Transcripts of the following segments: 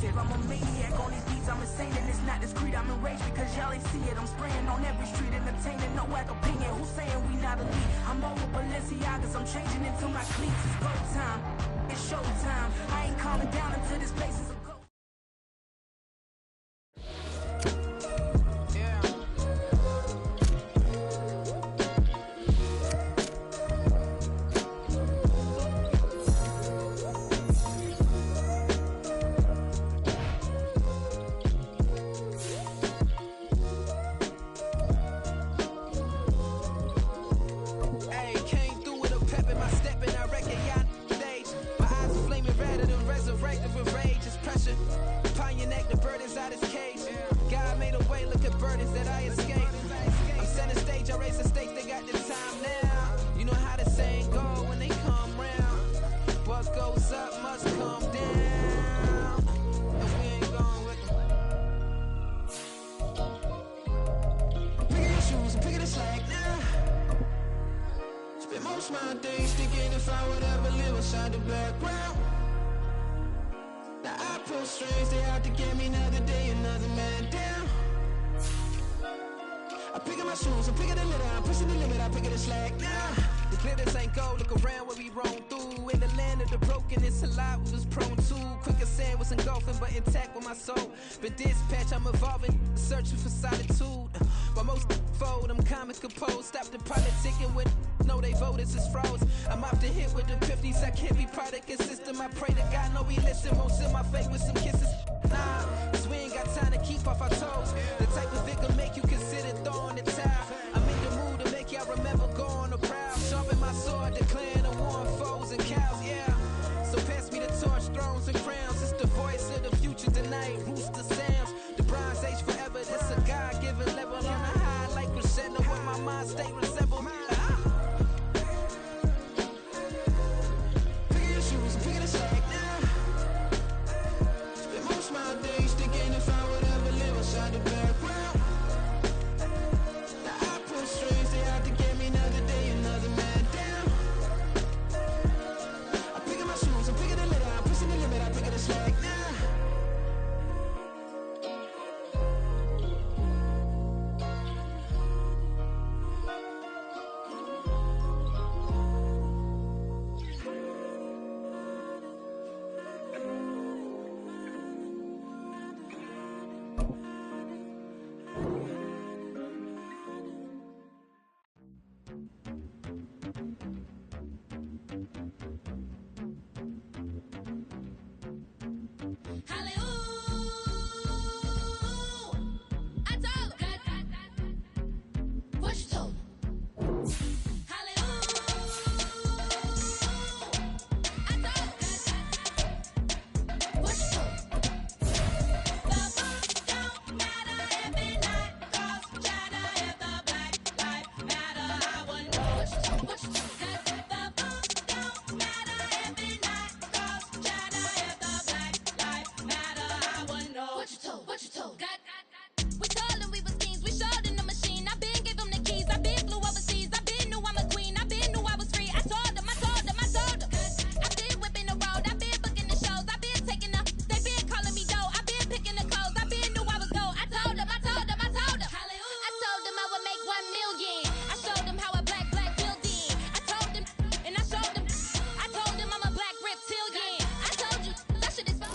it. I'm a maniac on these beats, I'm insane, and it's not discreet. I'm enraged because y'all ain't see it. I'm spraying on every street, entertaining, no whack opinion. Who's saying we not elite? I'm over Balenciagas, I'm changing into my cleats. It's go time, it's show time. I ain't calming down until this place is a go. My days thinking if I would ever live inside the background. Now I pull strings, they out to get me another day, another man down. I pick up my shoes, I'm picking the litter, I'm pushing the limit, I pick up the slack now. The glitters ain't gold, look around where we roam through. In the land of the broken, it's a lot we was prone to. Quicker sand was engulfing, but intact with my soul. Been dispatched, I'm evolving, searching for solitude. While most fold, I'm comic composed. Stop the politicking with no, they voters is froze. I'm off the hit with the 50s, I can't be product and system. I pray to God, no, he listen, won't send my face with some kisses. Nah, cause we ain't got time to keep off our toes. The type of victim make you consider throwing the towel. I'm in the mood to make y'all remember going to proud. Sharpen my sword, declaring the war on foes and cows, yeah. So pass me the torch, thrones and crowns. It's the voice of the future tonight, rooster sounds. The Bronze Age forever, this a God-given level. On a high like crescendo when my mind state resemble.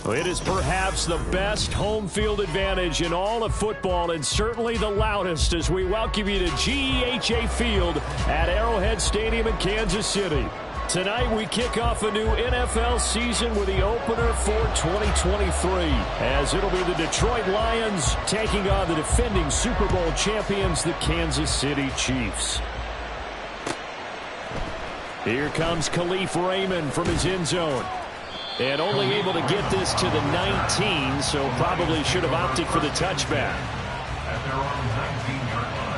It is perhaps the best home field advantage in all of football, and certainly the loudest, as we welcome you to GEHA Field at Arrowhead Stadium in Kansas City. Tonight we kick off a new NFL season with the opener for 2023, as it'll be the Detroit Lions taking on the defending Super Bowl champions, the Kansas City Chiefs. Here comes Khalif Raymond from his end zone. And only able to get this to the 19, so probably should have opted for the touchback. At their own 19-yard line.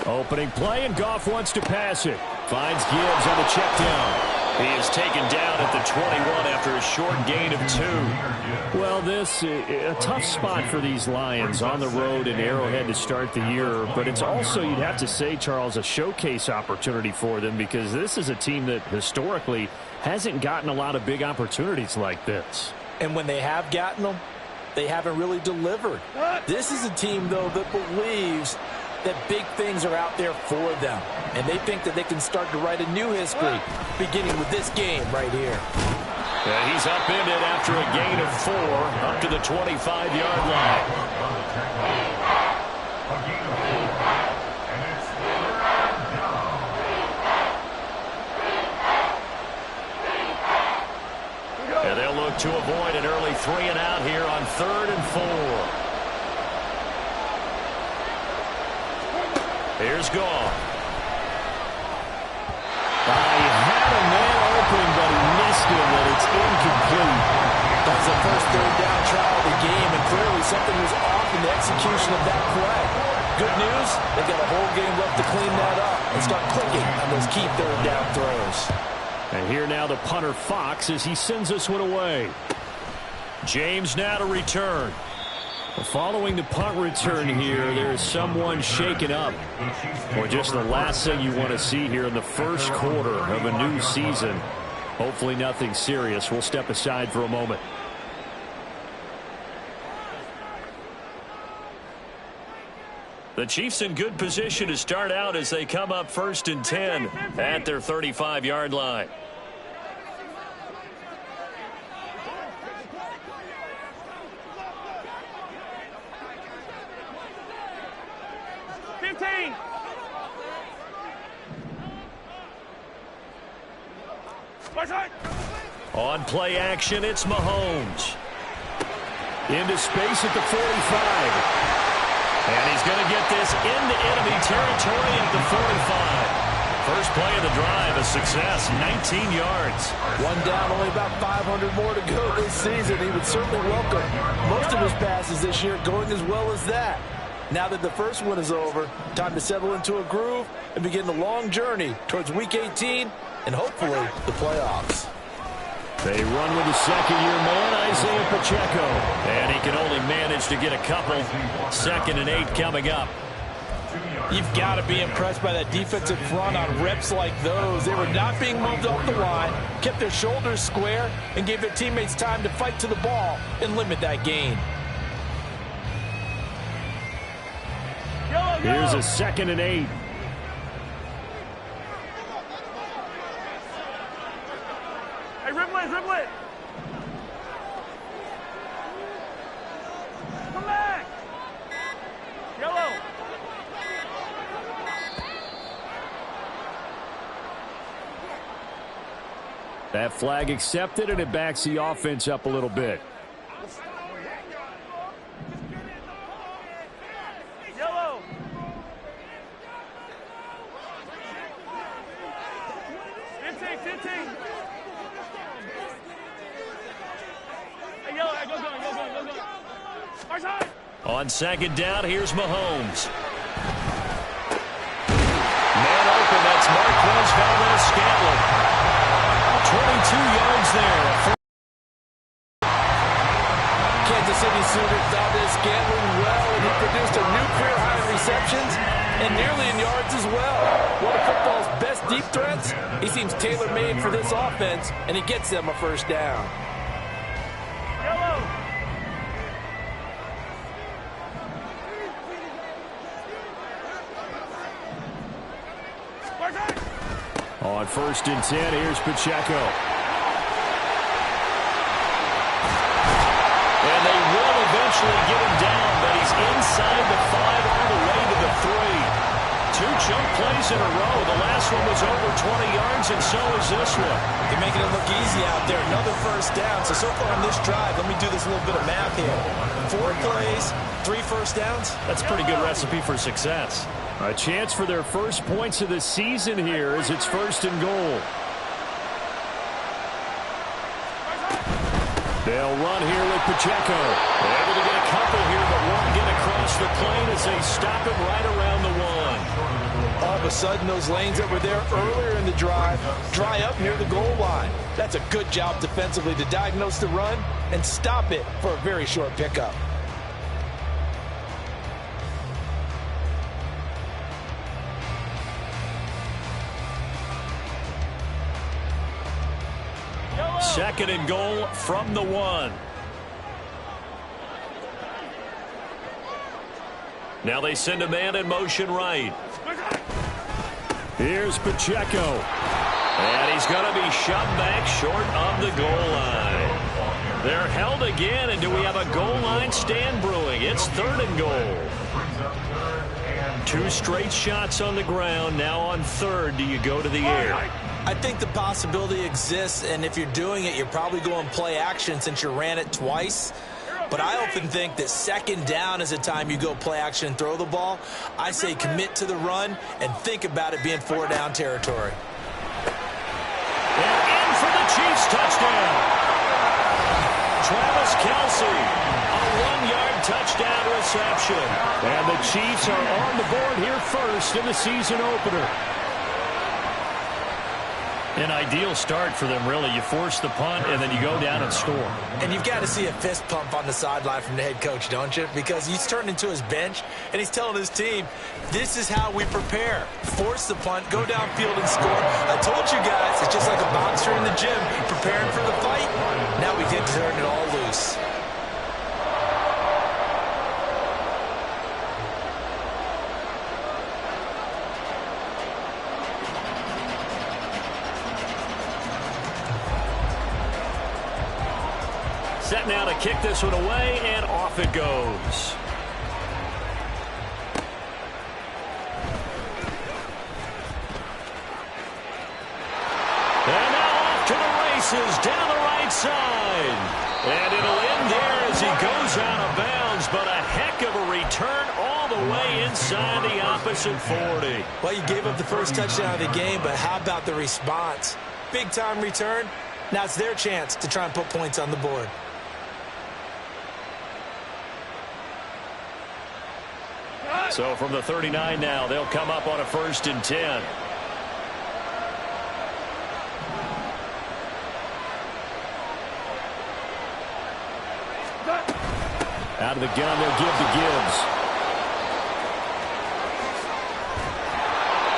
Opening play, and Goff wants to pass it. Finds Gibbs on the check down. He is taken down at the 21 after a short gain of 2. Well, this a tough spot for these Lions on the road in Arrowhead to start the year. But it's also, you'd have to say, Charles, a showcase opportunity for them, because this is a team that historically hasn't gotten a lot of big opportunities like this. And when they have gotten them, they haven't really delivered. This is a team, though, that believes that big things are out there for them. And they think that they can start to write a new history, beginning with this game right here. Yeah, he's upended after a gain of 4 up to the 25-yard line. And they'll look to avoid an early 3-and-out here on 3rd and 4. Here's Goff. He had a man open, but he missed him, and it's incomplete. That was the first 3rd down trial of the game, and clearly something was off in the execution of that play. Good news, they've got a whole game left to clean that up and start clicking on those key 3rd down throws. And here now the punter Fox as he sends this one away. James now to return. Following the punt return here, there's someone shaken up. Or just the last thing you want to see here in the first quarter of a new season. Hopefully nothing serious. We'll step aside for a moment. The Chiefs in good position to start out as they come up 1st and 10 at their 35-yard line. On play action, it's Mahomes. Into space at the 45. And he's going to get this into enemy territory at the 45. First play of the drive, a success, 19 yards. One down, only about 500 more to go this season. He would certainly welcome most of his passes this year going as well as that. Now that the first one is over, time to settle into a groove and begin the long journey towards Week 18 and hopefully the playoffs. They run with the second-year man, Isaiah Pacheco. And he can only manage to get a couple. 2nd and 8 coming up. You've got to be impressed by that defensive front on reps like those. They were not being moved off the line, kept their shoulders square, and gave their teammates time to fight to the ball and limit that gain. Here's a 2nd and 8. Hey, dribble it. Come back. Yellow. That flag accepted, and it backs the offense up a little bit. Yellow. Hey, yellow, go. On 2nd down, here's Mahomes. Man open, that's Marquez Valdes-Scantling. 22 yards there. Kansas City Sooners Valdes-Scantling well, and he produced a new career high in receptions and nearly in yards as well. One of football's best deep threats. He seems tailor-made for this offense, and he gets them a 1st down. Yellow. On 1st and 10, here's Pacheco. And they will eventually get him down, but he's inside the 5 all the way to the 3. 2 chunk plays in a row. The last one was over 20 yards, and so is this one. They're making it look easy out there. Another 1st down. So far on this drive, let me do this little bit of math here. 4 plays, 3 1st downs. That's a pretty good recipe for success. A chance for their first points of the season here as it's 1st and goal. They'll run here with Pacheco. Able to get a couple here, but won't get across the plane as they stop him right around the 1. of a sudden, those lanes that were there earlier in the drive dry up near the goal line. That's a good job defensively to diagnose the run and stop it for a very short pickup. Second and goal from the 1. Now they send a man in motion right. Here's Pacheco. And he's going to be shoved back short of the goal line. They're held again, and do we have a goal line stand brewing? It's third and goal. 2 straight shots on the ground. Now on third, do you go to the air? I think the possibility exists, and if you're doing it, you're probably going play action since you ran it twice. But I often think that second down is a time you go play action and throw the ball. I say commit to the run and think about it being 4 down territory. And in for the Chiefs touchdown. Travis Kelce, a 1-yard touchdown reception. And the Chiefs are on the board here first in the season opener. An ideal start for them, really. You force the punt, and then you go down and score. And you've got to see a fist pump on the sideline from the head coach, don't you? Because he's turned into his bench, and he's telling his team, this is how we prepare. Force the punt, go downfield and score. I told you guys, it's just like a boxer in the gym preparing for the fight. Now we get to turn it all loose. Set now to kick this one away, and off it goes. And now off to the races down the right side. And it'll end there as he goes out of bounds, but a heck of a return all the way inside the opposite 40. Well, you gave up the first touchdown of the game, but how about the response? Big-time return. Now it's their chance to try and put points on the board. So from the 39 now, they'll come up on a 1st and 10. Out of the gun, they'll give to Gibbs.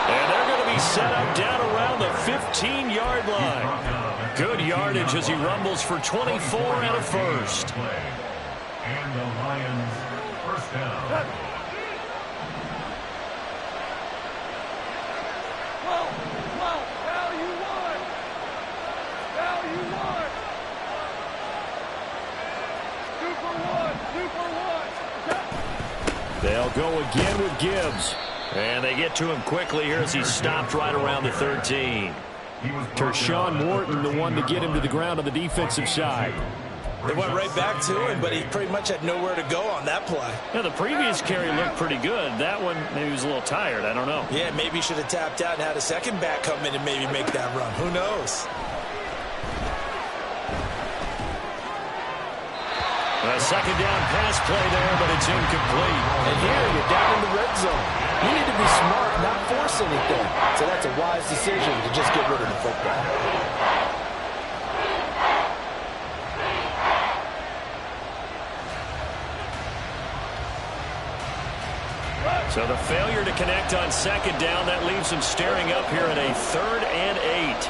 And they're going to be set up down around the 15-yard line. Good yardage as he rumbles for 24 and a first. And the Lions first down. They'll go again with Gibbs. And they get to him quickly here as he's stopped right around the 13. Tershawn Wharton, the one to get him to the ground on the defensive side. They went right back to him, but he pretty much had nowhere to go on that play. Yeah, the previous carry looked pretty good. That one, maybe he was a little tired. I don't know. Yeah, maybe he should have tapped out and had a second back come in and maybe make that run. Who knows? A second down pass play there, but it's incomplete. And here, you're down in the red zone. You need to be smart, not force anything. So that's a wise decision to just get rid of the football. So the failure to connect on second down, that leaves him staring up here at a 3rd and 8.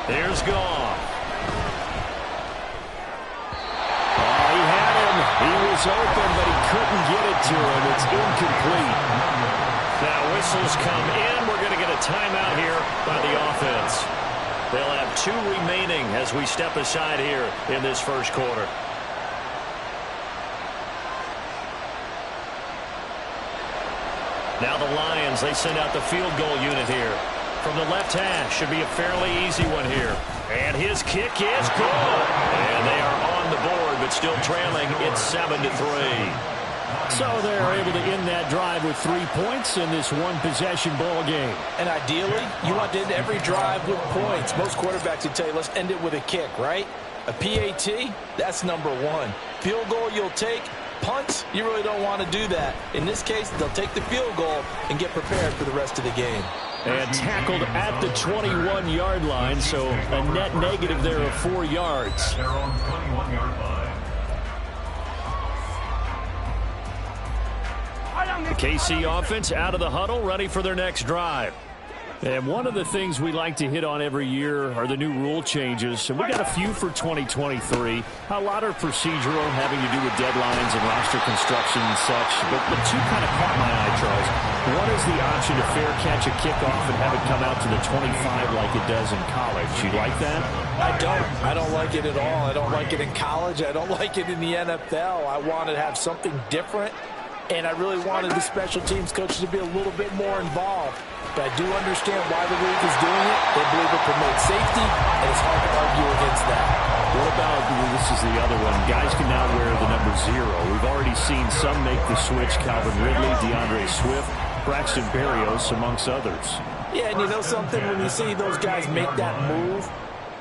Here's Goff. Oh, he had him. He was open, but he couldn't get it to him. It's incomplete. Now whistles come in. We're going to get a timeout here by the offense. They'll have 2 remaining as we step aside here in this first quarter. Now the Lions, they send out the field goal unit here. From the left hash, should be a fairly easy one here. And his kick is good. And they are on the board, but still trailing. It's 7-3. So they're able to end that drive with 3 points in this one-possession ball game. And ideally, you want to end every drive with points. Most quarterbacks would tell you, let's end it with a kick, right? A PAT, that's number one. Field goal you'll take. Punts, you really don't want to do that. In this case, they'll take the field goal and get prepared for the rest of the game. And tackled at the 21-yard line, so a net negative there of 4 yards. Their own 21-yard line. The KC offense out of the huddle, ready for their next drive. And one of the things we like to hit on every year are the new rule changes. And we got a few for 2023. A lot are procedural, having to do with deadlines and roster construction and such. But the two kind of caught my eye, Charles. One is the option to fair catch a kickoff and have it come out to the 25 like it does in college. You like that? I don't. I don't like it at all. I don't like it in college. I don't like it in the NFL. I want to have something different. And I really wanted the special teams coaches to be a little bit more involved. But I do understand why the league is doing it. They believe it promotes safety, and it's hard to argue against that. What about, this is the other one, guys can now wear the number 0. We've already seen some make the switch, Calvin Ridley, DeAndre Swift, Braxton Berrios, amongst others. Yeah, and you know something? When you see those guys make that move,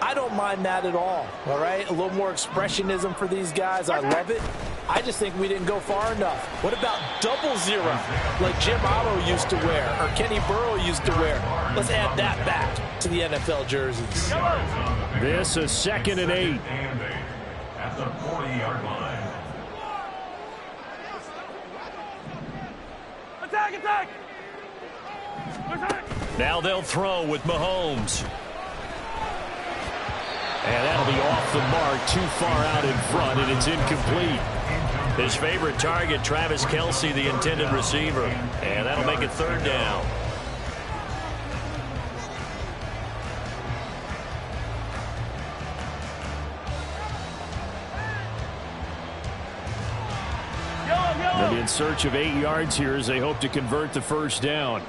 I don't mind that at all right? A little more expressionism for these guys. I love it. I just think we didn't go far enough. What about 00, like Jim Otto used to wear or Kenny Burrow used to wear? Let's add that back to the NFL jerseys. This is 2nd and 8. At the 40-yard line. Attack! Now they'll throw with Mahomes. And that'll be off the mark, too far out in front, and it's incomplete. His favorite target, Travis Kelce, the intended receiver. And that'll make it 3rd down. They'll be in search of 8 yards here as they hope to convert the 1st down.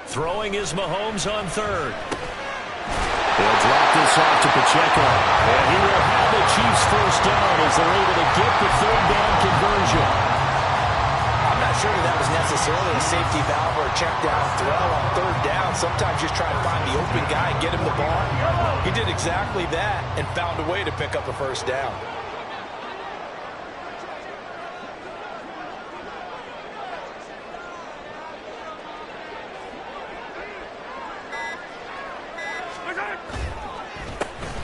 Throwing is Mahomes on 3rd. They'll drop this off to Pacheco. And he will have the Chiefs 1st down as they're able to get the 3rd down conversion. I'm not sure that was necessarily a safety valve or a check down throw on 3rd down. Sometimes just try to find the open guy and get him the ball. He did exactly that and found a way to pick up a 1st down.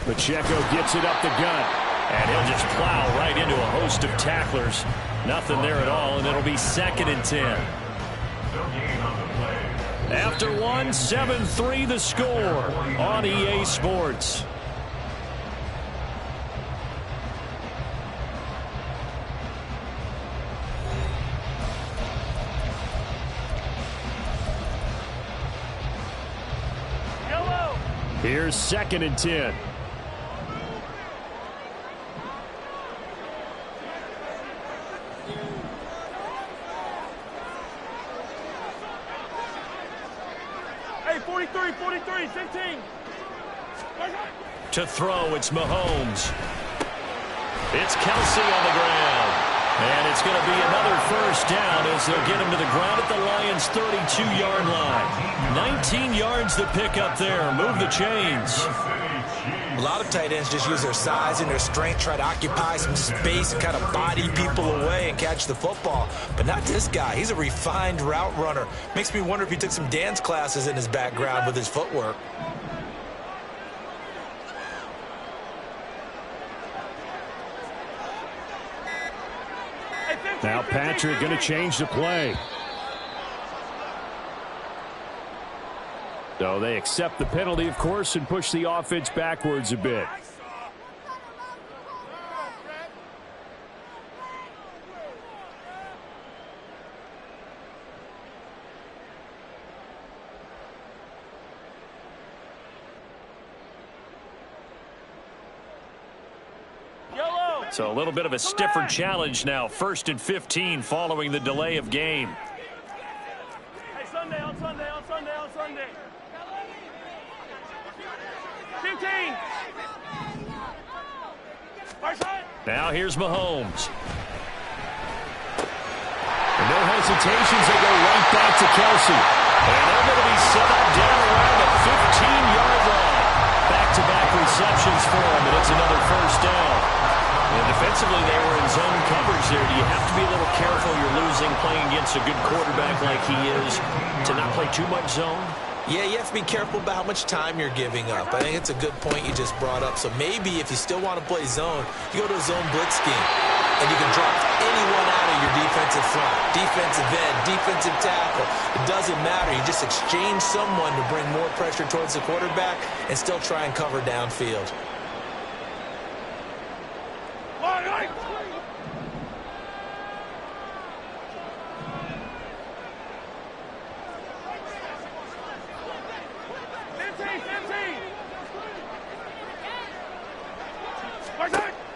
Pacheco gets it up the gut, and he'll just plow right into a host of tacklers. Nothing there at all, and it'll be 2nd and 10. After one, 7-3 the score on EA Sports. Here's 2nd and 10. Hey, 43, 15. To throw, it's Mahomes. It's Kelce on the ground. And it's going to be another 1st down as they'll get him to the ground at the Lions' 32-yard line. 19 yards to pick up there. Move the chains. A lot of tight ends just use their size and their strength, try to occupy some space and kind of body people away and catch the football. But not this guy. He's a refined route runner. Makes me wonder if he took some dance classes in his background with his footwork. Now Patrick going to change the play. So they accept the penalty, of course, and push the offense backwards a bit. So a little bit of a stiffer challenge now. 1st and 15 following the delay of game. Hey, Sunday. 15. Now here's Mahomes. And no hesitations, they go right back to Kelsey. And they're going to be set up down around the 15-yard line. Back-to-back receptions for him, and it's another first down. And defensively, they were in zone coverage there. Do you have to be a little careful you're losing playing against a good quarterback like he is to not play too much zone? Yeah, you have to be careful about how much time you're giving up. I think it's a good point you just brought up. So maybe if you still want to play zone, you go to a zone blitz scheme. And you can drop anyone out of your defensive front. Defensive end, defensive tackle. It doesn't matter. You just exchange someone to bring more pressure towards the quarterback and still try and cover downfield.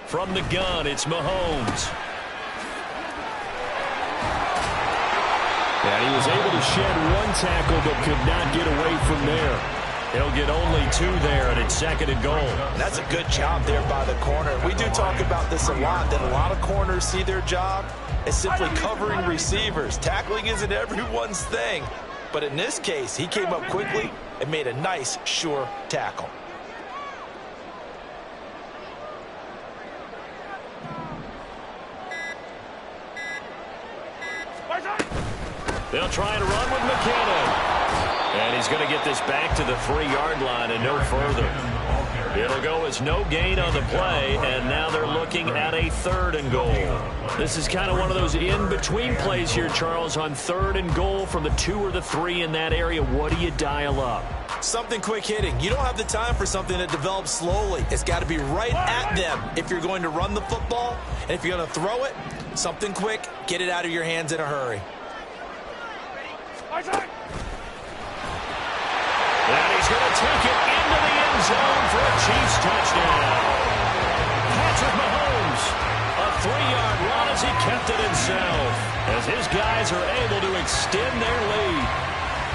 From the gun, it's Mahomes. And he was able to shed one tackle but could not get away from there. He'll get only 2 there, and it's 2nd and goal. And that's a good job there by the corner. We do talk about this a lot, that a lot of corners see their job as simply covering receivers. Tackling isn't everyone's thing. But in this case, he came up quickly and made a nice, sure tackle. They'll try to run with McKinnon. And he's going to get this back to the 3-yard line and no further. It'll go as no gain on the play, and now they're looking at a 3rd and goal. This is kind of one of those in-between plays here, Charles, on 3rd and goal from the 2 or the 3 in that area. What do you dial up? Something quick hitting. You don't have the time for something that develops slowly. It's got to be right at them if you're going to run the football. And if you're going to throw it, something quick, get it out of your hands in a hurry. And he's going to take it into the end zone for a Chiefs touchdown. Patrick Mahomes, a 3-yard run as he kept it himself, as his guys are able to extend their lead.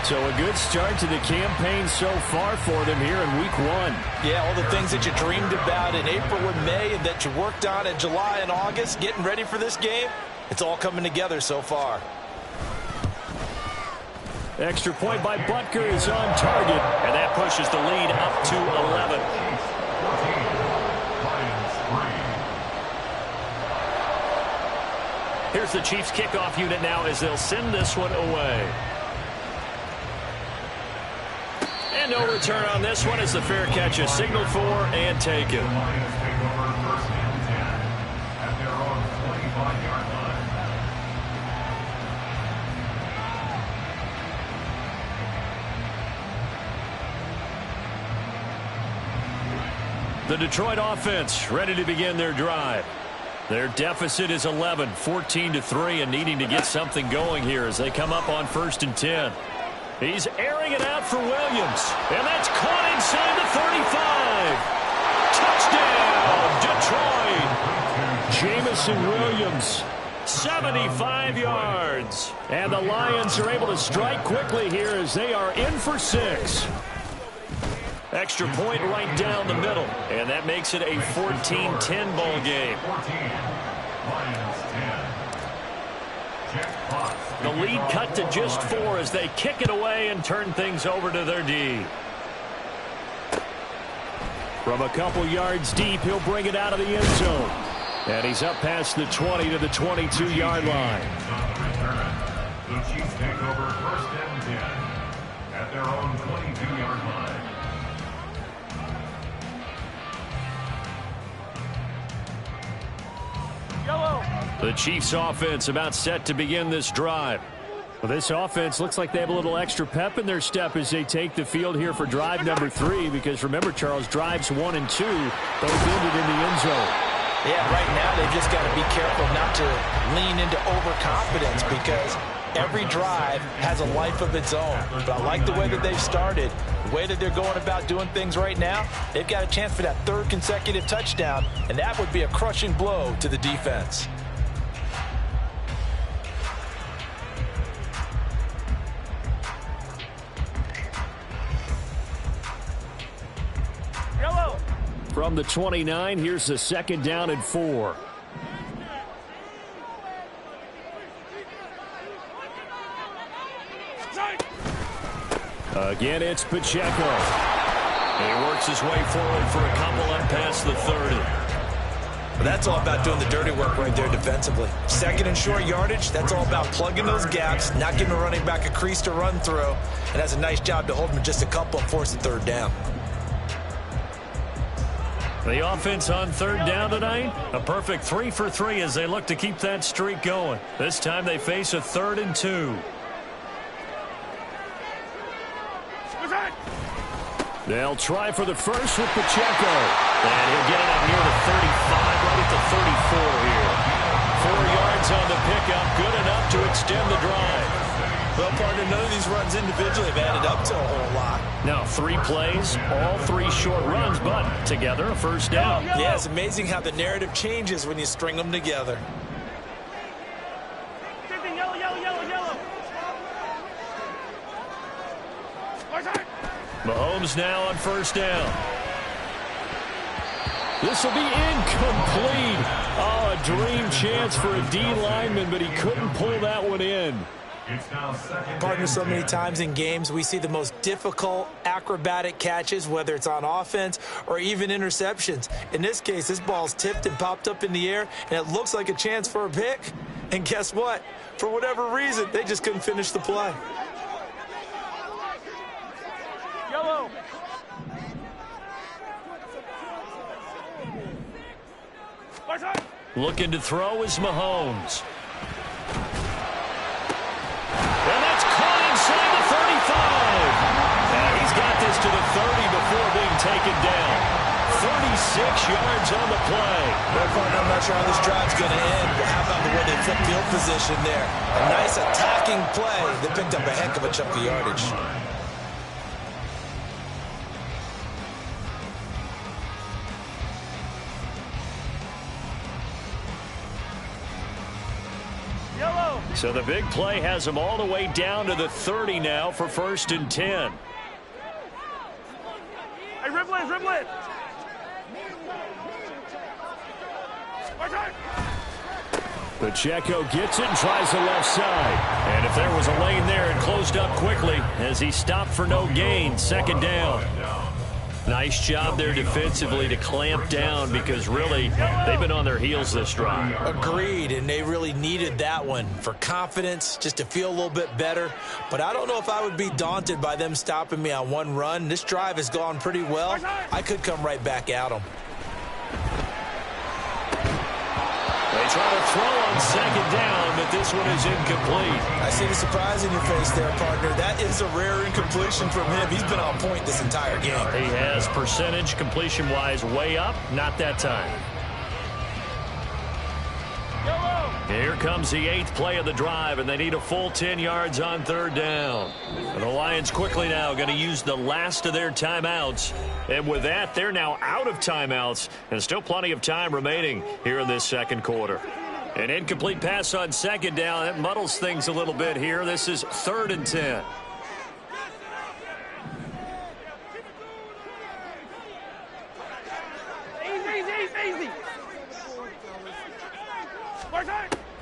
So a good start to the campaign so far for them here in week 1. Yeah, all the things that you dreamed about in April and May and that you worked on in July and August, getting ready for this game, it's all coming together so far. Extra point by Butker is on target, and that pushes the lead up to 11. Here's the Chiefs kickoff unit now as they'll send this one away. And no return on this one as the fair catch is signaled for and taken. The Detroit offense ready to begin their drive. Their deficit is 11, 14-3, and needing to get something going here as they come up on 1st and 10. He's airing it out for Williams, and that's caught inside the 35. Touchdown, Detroit. Jamison Williams, 75 yards. And the Lions are able to strike quickly here as they are in for 6. Extra point right down the middle, and that makes it a 14-10 ball game. The lead cut to just 4 as they kick it away and turn things over to their D. From a couple yards deep, he'll bring it out of the end zone. And he's up past the 20 to the 22-yard line. The Chiefs take over 1st and 10 at their own 22-yard line. The Chiefs offense about set to begin this drive. Well, this offense looks like they have a little extra pep in their step as they take the field here for drive number 3, because remember, Charles, drives 1 and 2 both ended in the end zone. Yeah, right now they've just got to be careful not to lean into overconfidence, because every drive has a life of its own. But I like the way that they've started, the way that they're going about doing things right now. They've got a chance for that 3rd consecutive touchdown, and that would be a crushing blow to the defense. From the 29, here's the 2nd down and 4. Again, it's Pacheco. And he works his way forward for a couple up past the 30. But that's all about doing the dirty work right there defensively. Second and short yardage, that's all about plugging those gaps, not giving a running back a crease to run through, and that's a nice job to hold him just a couple and force the third down. The offense on third down tonight, a perfect 3 for 3 as they look to keep that streak going. This time they face a 3rd and 2. They'll try for the first with Pacheco. And he'll get it up near the 35, right at the 34 here. 4 yards on the pickup, good enough to extend the drive. Well, partner, none of these runs individually have added up to a whole lot. Now, 3 plays, all 3 short runs, but together a first down. Yeah, it's amazing how the narrative changes when you string them together. Yellow, yellow, yellow, yellow. Mahomes now on first down. This will be incomplete. Oh, a dream chance for a D lineman, but he couldn't pull that one in. Partner, so many times in games we see the most difficult acrobatic catches, whether it's on offense or even interceptions. In this case, this ball's tipped and popped up in the air, and it looks like a chance for a pick. And guess what? For whatever reason, they just couldn't finish the play. Yellow. Looking to throw is Mahomes. And that's caught inside the 35. And he's got this to the 30 before being taken down. 36 yards on the play. Well, partner, I'm not sure how this drive's going to end, but how about the way they flip field position there? A nice attacking play that picked up a heck of a chunk of yardage. So the big play has him all the way down to the 30 now for 1st and 10. Hey, dribble it, dribble it. Pacheco gets it and tries the left side. And if there was a lane there, it closed up quickly as he stopped for no gain. 2nd down. Nice job there defensively to clamp down because really they've been on their heels this drive. Agreed, and they really needed that one for confidence, just to feel a little bit better. But I don't know if I would be daunted by them stopping me on one run. This drive has gone pretty well. I could come right back at them. They try to throw on 2nd down, but this one is incomplete. I see the surprise in your face there, partner. That is a rare incompletion from him. He's been on point this entire game. He has percentage completion-wise way up, not that time. Here comes the 8th play of the drive, and they need a full 10 yards on 3rd down. And the Lions quickly now going to use the last of their timeouts. And with that, they're now out of timeouts, and still plenty of time remaining here in this 2nd quarter. An incomplete pass on 2nd down. That muddles things a little bit here. This is 3rd and 10. Easy.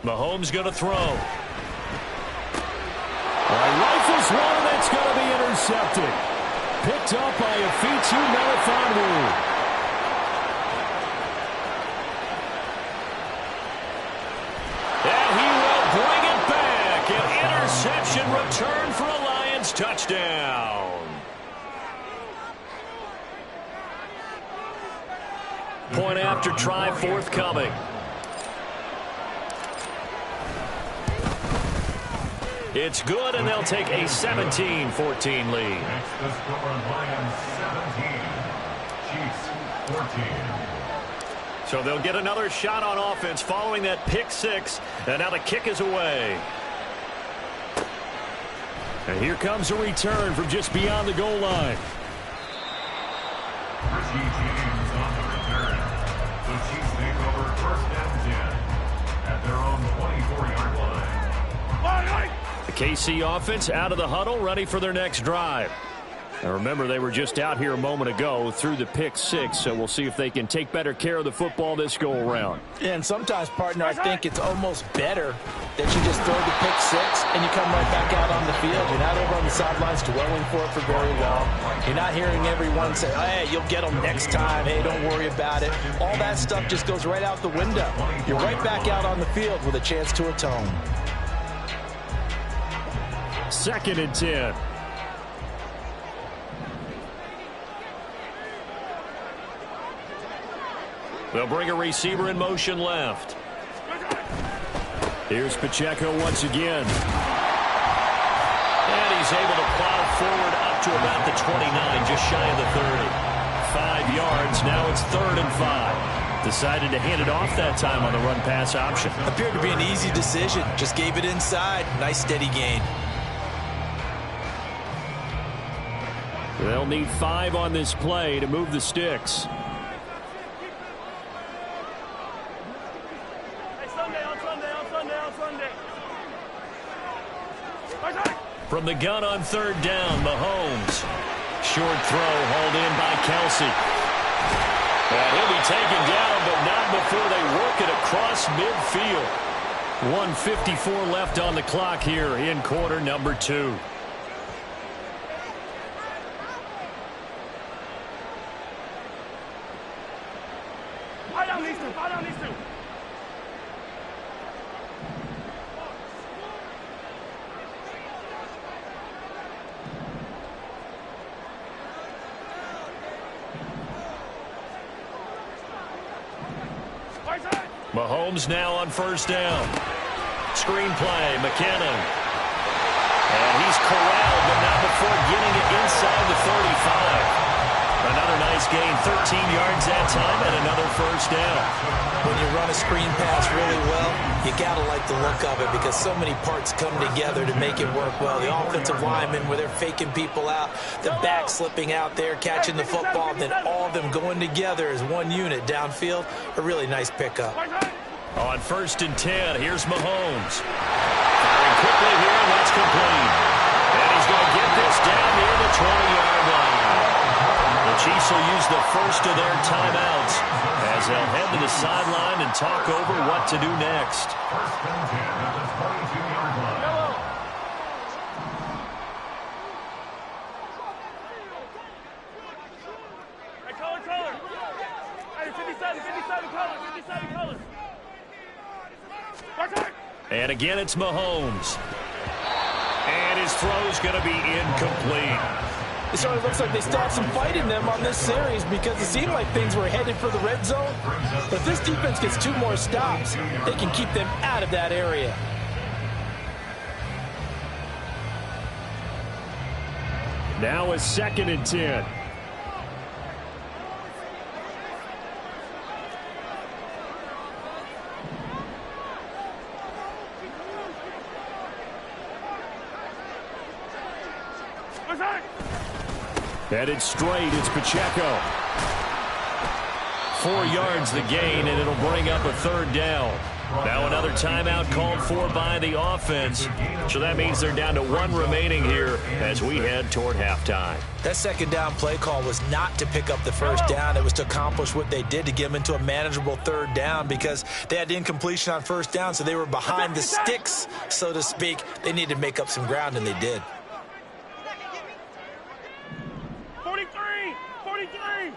Mahomes going to throw. Rifles one that's going to be intercepted. Picked up by Afitu Melifonwu. And he will bring it back. An interception return for a Lions touchdown. Point after try forthcoming. It's good, and they'll take a 17-14 lead. Next, the score, Lions 17, Chiefs 14. So they'll get another shot on offense following that pick 6, and now the kick is away. And here comes a return from just beyond the goal line. Richie James on the return. The Chiefs take over 1st and 10 at their own 24-yard line. The KC offense out of the huddle, ready for their next drive. And remember, they were just out here a moment ago through the pick 6, so we'll see if they can take better care of the football this go-around. Yeah, and sometimes, partner, I think it's almost better that you just throw the pick 6 and you come right back out on the field. You're not over on the sidelines dwelling for it for very long. You're not hearing everyone say, hey, you'll get them next time. Hey, don't worry about it. All that stuff just goes right out the window. You're right back out on the field with a chance to atone. 2nd and 10. They'll bring a receiver in motion left. Here's Pacheco once again. And he's able to plow forward up to about the 29, just shy of the 30. 5 yards, now it's 3rd and 5. Decided to hand it off that time on the run-pass option. Appeared to be an easy decision. Just gave it inside. Nice steady gain. They'll need 5 on this play to move the sticks. From the gun on 3rd down, Mahomes. Short throw hauled in by Kelsey. And he'll be taken down, but not before they work it across midfield. 1:54 left on the clock here in quarter number 2. Fire down these two. Fire down these two. Mahomes now on 1st down. Screen play, McKinnon. And he's corralled, but not before getting it inside the 35. Another nice gain, 13 yards that time, and another 1st down. When you run a screen pass really well, you got to like the look of it because so many parts come together to make it work well. The offensive linemen, where they're faking people out, the back slipping out there, catching the football, then all of them going together as one unit downfield. A really nice pickup. On 1st and 10, here's Mahomes. Firing quickly here, and that's complete. And he's going to get this down near the 20-yard line. The Chiefs will use the first of their timeouts as they'll head to the sideline and talk over what to do next. 1st and 10 at the 22-yard line. Hey, color. Hey, 57 color. And again, it's Mahomes. And his throw's going to be incomplete. It certainly looks like they stopped some fight in them on this series because it seemed like things were headed for the red zone. But if this defense gets 2 more stops, they can keep them out of that area. Now a 2nd and 10. Headed straight, it's Pacheco. 4 yards the gain, and it'll bring up a 3rd down. Now another timeout called for by the offense. So that means they're down to 1 remaining here as we head toward halftime. That 2nd down play call was not to pick up the 1st down. It was to accomplish what they did to get them into a manageable 3rd down because they had incompletion on 1st down, so they were behind the sticks, so to speak. They needed to make up some ground, and they did. 43.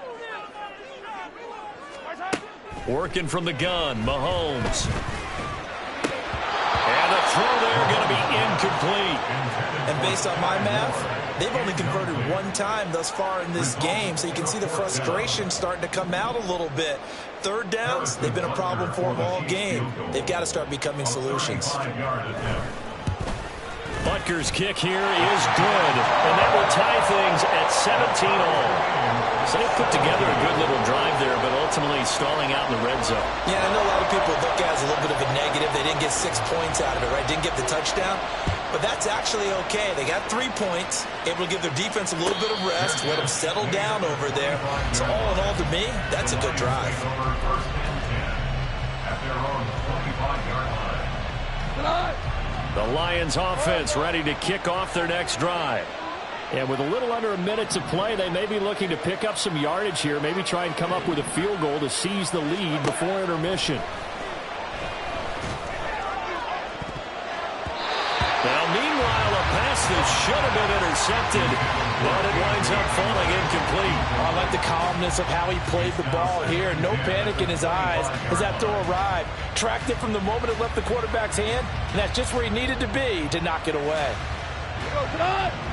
Working from the gun, Mahomes. And the throw there going to be incomplete. And based on my math, they've only converted 1 time thus far in this game, so you can see the frustration starting to come out a little bit. 3rd downs, they've been a problem for them all game. They've got to start becoming solutions. Butker's kick here is good, and that will tie things at 17 all. So they put together a good little drive there, but ultimately stalling out in the red zone. Yeah, I know a lot of people look at it as a little bit of a negative. They didn't get 6 points out of it, right? Didn't get the touchdown. But that's actually okay. They got 3 points, able to give their defense a little bit of rest, let them settle down over there. So all in all, to me, that's a good drive. The Lions offense ready to kick off their next drive. And with a little under a minute to play, they may be looking to pick up some yardage here, maybe try and come up with a field goal to seize the lead before intermission. Now, meanwhile, a pass that should have been intercepted, but it winds up falling incomplete. I like the calmness of how he played the ball here. No panic in his eyes as that throw arrived. Tracked it from the moment it left the quarterback's hand, and that's just where he needed to be to knock it away.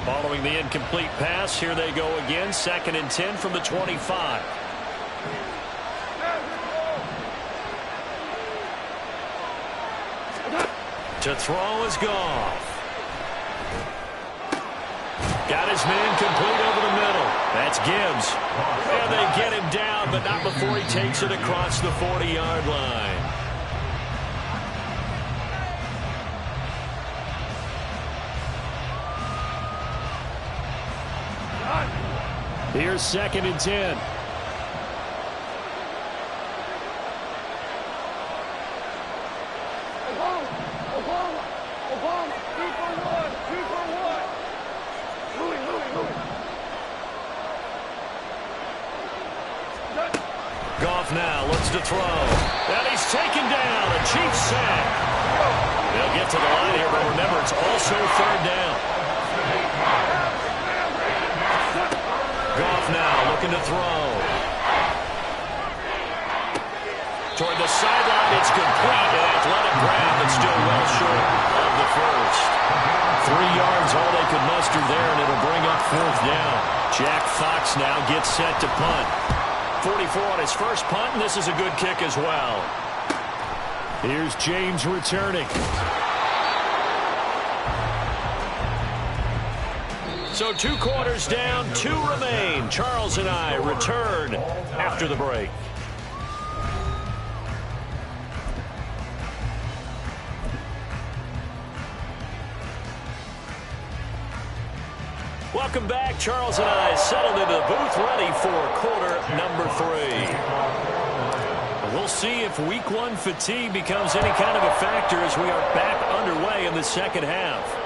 Following the incomplete pass, here they go again. 2nd and 10 from the 25. To throw is Goff. Got his man complete over the middle. That's Gibbs. And they get him down, but not before he takes it across the 40-yard line. Here's 2nd and 10. Goff now looks to throw. And he's taken down. A Chiefs sack. They'll get to the line here, but remember, it's also 3rd down. Goff now looking to throw. Toward the sideline, it's complete. An athletic grab, but still well short of the first. 3 yards, all they could muster there, and it'll bring up 4th down. Jack Fox now gets set to punt. 44 on his first punt, and this is a good kick as well. Here's James returning. So 2 quarters down, 2 remain. Charles and I return after the break. Welcome back. Charles and I settled into the booth, ready for quarter number 3. We'll see if week 1 fatigue becomes any kind of a factor as we are back underway in the second half.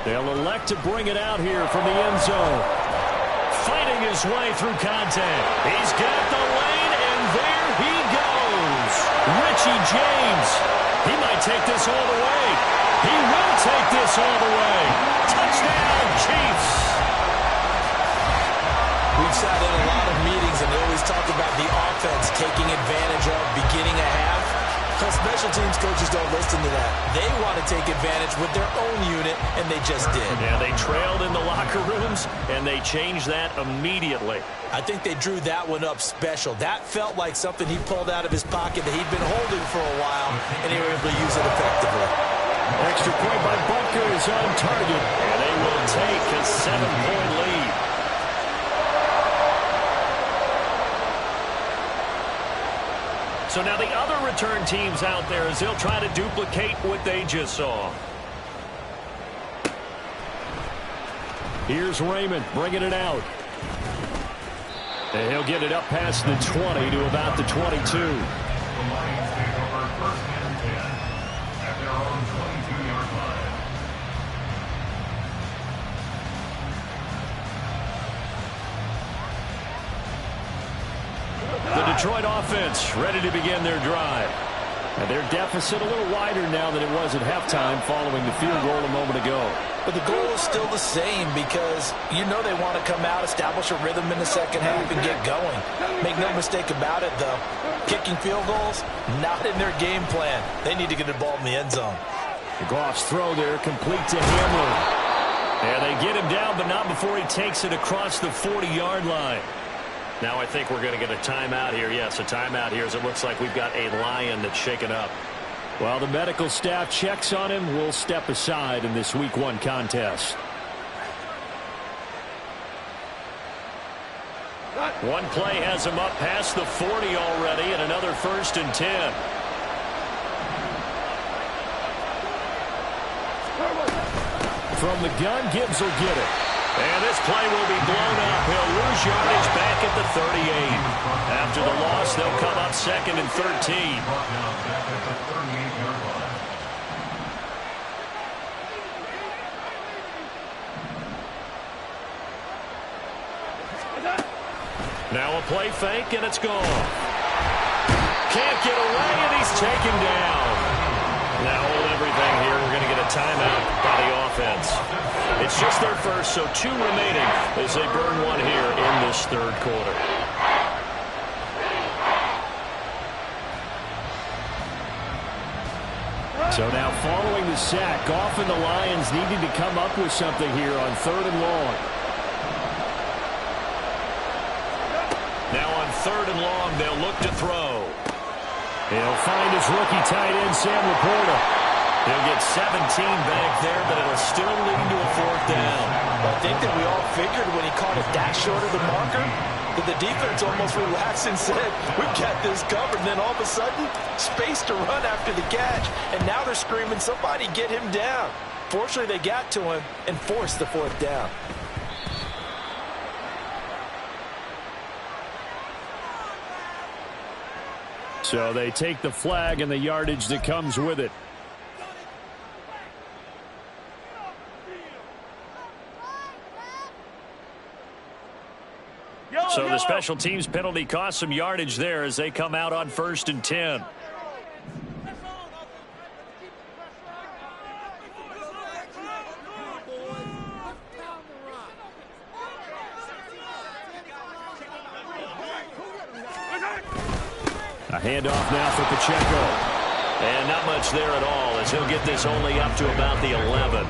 They'll elect to bring it out here from the end zone. Fighting his way through contact. He's got the lane, and there he goes. Richie James. He might take this all the way. He will take this all the way. Touchdown, Chiefs. We've sat in a lot of meetings, and they always talk about the offense taking advantage of beginning a half. Special teams coaches don't listen to that. They want to take advantage with their own unit, and they just did. Yeah, they trailed in the locker rooms, and they changed that immediately. I think they drew that one up special. That felt like something he pulled out of his pocket that he'd been holding for a while, and they were able to use it effectively. Extra point by Butker is on target, and they will take a 7-point lead. So now the other return teams out there as they'll try to duplicate what they just saw. Here's Raymond bringing it out. And he'll get it up past the 20 to about the 22. The Lions take over 1st and 10 at their own 22-yard line. The Detroit offense ready to begin their drive. And their deficit a little wider now than it was at halftime following the field goal a moment ago. But the goal is still the same because you know they want to come out, establish a rhythm in the second half, and get going. Make no mistake about it, though. Kicking field goals, not in their game plan. They need to get the ball in the end zone. Goff's throw there complete to Hamler. And they get him down, but not before he takes it across the 40-yard line. Now I think we're going to get a timeout here. Yes, a timeout here as it looks like we've got a Lion that's shaken up. While the medical staff checks on him, we'll step aside in this Week 1 contest. One play has him up past the 40 already, and another 1st and 10. From the gun, Gibbs will get it. And this play will be blown up. He'll lose yardage back at the 38. After the loss, they'll come up 2nd and 13. Now a play fake, and it's gone. Can't get away, and he's taken down. Now hold everything here. We're going to get a timeout by the offense. It's just their first, so 2 remaining as they burn one here in this third quarter. So now following the sack, Goff and the Lions needing to come up with something here on 3rd and long. Now on 3rd and long, they'll look to throw. He'll find his rookie tight end, Sam Laporta. He'll get 17 back there, but it'll still lead to a 4th down. I think that we all figured when he caught it that short of the marker that the defense almost relaxed and said, we've got this covered. And then all of a sudden, space to run after the catch. And now they're screaming, somebody get him down. Fortunately, they got to him and forced the 4th down. So they take the flag and the yardage that comes with it. So the special teams penalty cost some yardage there as they come out on 1st and 10. A handoff now for Pacheco. And not much there at all as he'll get this only up to about the 11.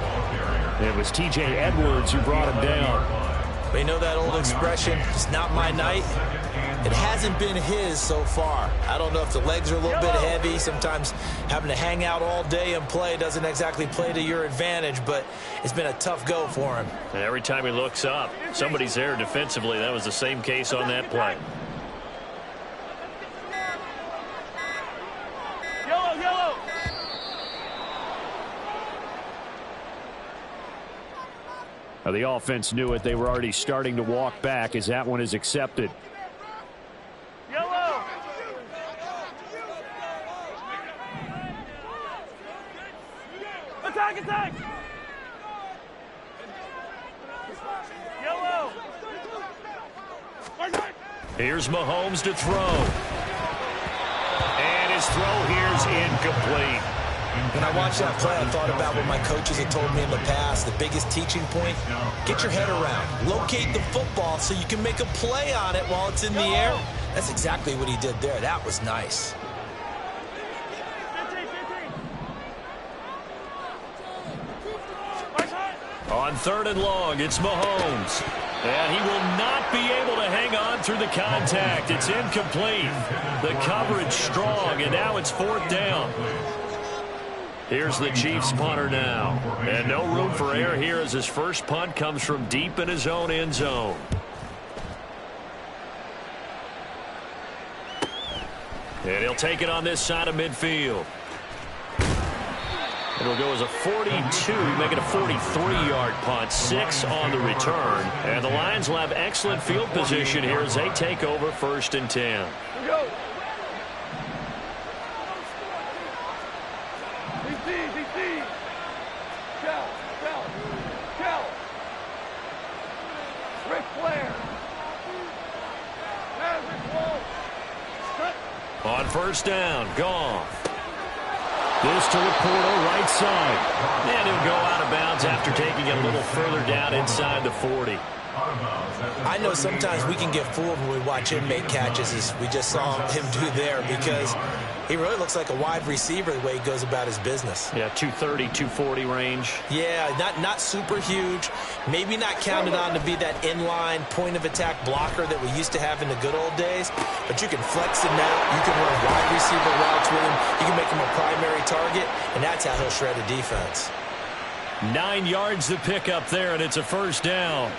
It was T.J. Edwards who brought him down. We know that old expression, it's not my night. It hasn't been his so far. I don't know if the legs are a little bit heavy. Sometimes having to hang out all day and play doesn't exactly play to your advantage, but it's been a tough go for him. And every time he looks up, somebody's there defensively. That was the same case on that play. Yellow. Now the offense knew it. They were already starting to walk back as that one is accepted. Yellow. Attack. Yellow. Here's Mahomes to throw. And his throw here's incomplete. When I watched that play, I thought about what my coaches had told me in the past. The biggest teaching point, get your head around. Locate the football so you can make a play on it while it's in the air. That's exactly what he did there. That was nice. On 3rd and long, it's Mahomes. And he will not be able to hang on through the contact. It's incomplete. The coverage strong, and now it's 4th down. Here's the Chiefs punter now. And no room for error here as his first punt comes from deep in his own end zone. And he'll take it on this side of midfield. It'll go as a 42, make it a 43-yard punt, 6 on the return. And the Lions will have excellent field position here as they take over 1st and 10. Go. On 1st down, Goff. This to Laporta, right side. And he'll go out of bounds after taking it a little further down inside the 40. I know sometimes we can get fooled when we watch him make catches, as we just saw him do there, because he really looks like a wide receiver the way he goes about his business. Yeah, 230, 240 range. Yeah, not super huge. Maybe not counted on to be that inline point-of-attack blocker that we used to have in the good old days, but you can flex him out. You can run wide receiver routes with him. You can make him a primary target, and that's how he'll shred a defense. 9 yards to pick up there, and it's a 1st down.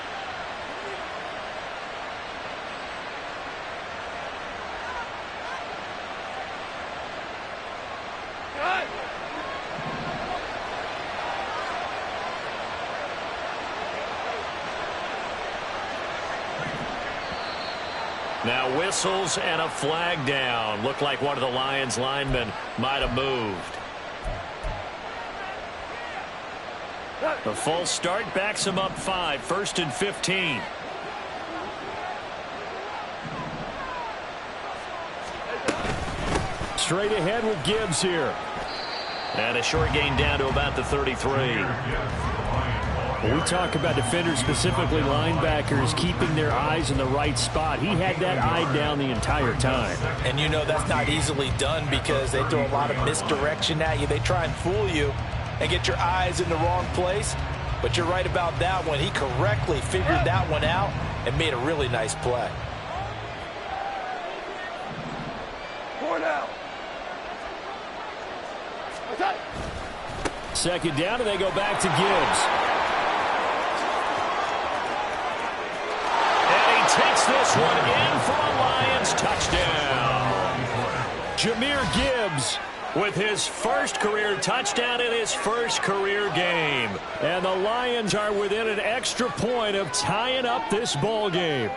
Now whistles and a flag down. Looked like one of the Lions linemen might have moved. The false start backs him up 5, 1st and 15. straight ahead with Gibbs here. And a short gain down to about the 33. When we talk about defenders, specifically linebackers, keeping their eyes in the right spot, he had that eye down the entire time. And you know that's not easily done because they throw a lot of misdirection at you. They try and fool you and get your eyes in the wrong place. But you're right about that one. He correctly figured that one out and made a really nice play. Second down, and they go back to Gibbs. And he takes this one in for a Lions touchdown. Jahmyr Gibbs with his first career touchdown in his first career game. And the Lions are within an extra point of tying up this ball game.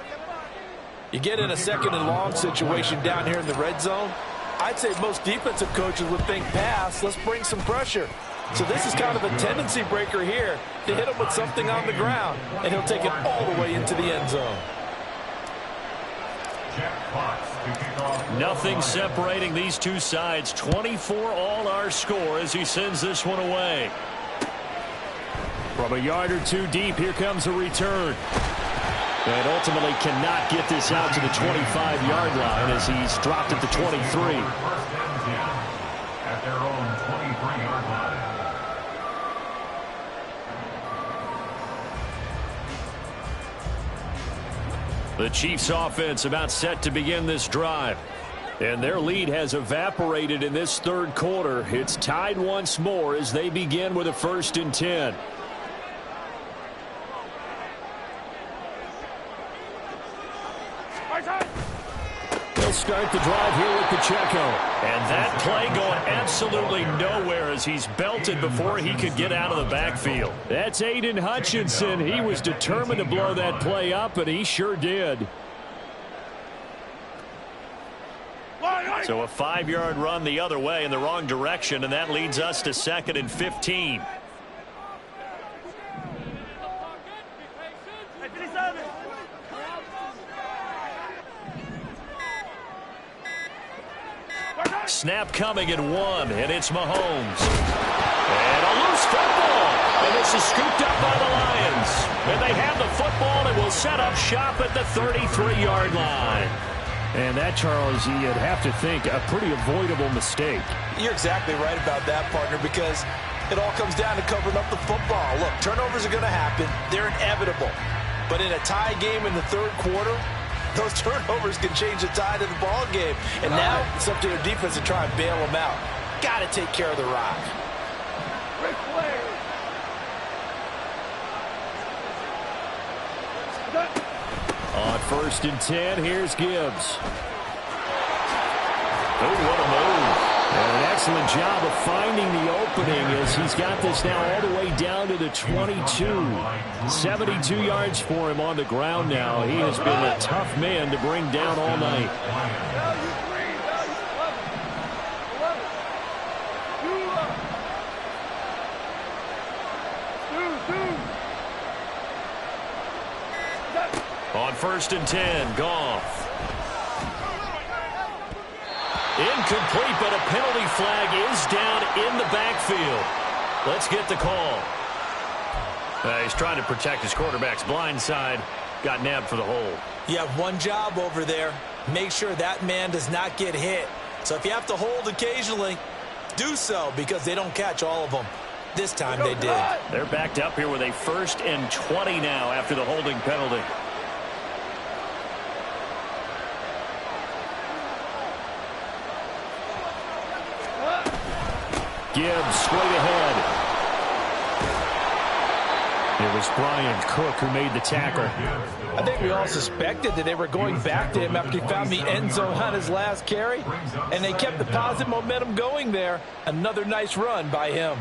You get in a second and long situation down here in the red zone. I'd say most defensive coaches would think pass, let's bring some pressure. So this is kind of a tendency breaker here to hit him with something on the ground, and he'll take it all the way into the end zone. Nothing separating these two sides. 24 all our score as he sends this one away. From a yard or two deep, here comes a return. And ultimately cannot get this out to the 25-yard line as he's dropped at the 23. At their own 23-yard line. The Chiefs offense about set to begin this drive. And their lead has evaporated in this third quarter. It's tied once more as they begin with a 1st and 10. They'll start the drive here with Pacheco. And that play going absolutely nowhere as he's belted before he could get out of the backfield. That's Aiden Hutchinson. He was determined to blow that play up, and he sure did. So a 5-yard run the other way in the wrong direction, and that leads us to 2nd and 15. Snap coming at 1, and it's Mahomes. And a loose football. And this is scooped up by the Lions. And they have the football and will set up shop at the 33-yard line. And that, Charles, you'd have to think a pretty avoidable mistake. You're exactly right about that, partner, because it all comes down to covering up the football. Look, turnovers are going to happen. They're inevitable. But in a tie game in the third quarter, those turnovers can change the tide of the ball game. And now it's up to their defense to try and bail them out. Got to take care of the rock. On 1st and 10, here's Gibbs. Oh, what a move. And an excellent job of finding the opening as he's got this now all the way down to the 22. 72 yards for him on the ground now. He has been a tough man to bring down all night. On 1st and 10, Goff. Incomplete, but a penalty flag is down in the backfield. Let's get the call. He's trying to protect his quarterback's blind side. Got nabbed for the hold. You have one job over there. Make sure that man does not get hit. So if you have to hold occasionally, do so because they don't catch all of them. This time they did. They're backed up here with a 1st and 20 now after the holding penalty. Gibbs straight ahead. It was Brian Cook who made the tackle. I think we all suspected that they were going back to him after he found the end zone on his last carry, and they kept the positive momentum going there. Another nice run by him.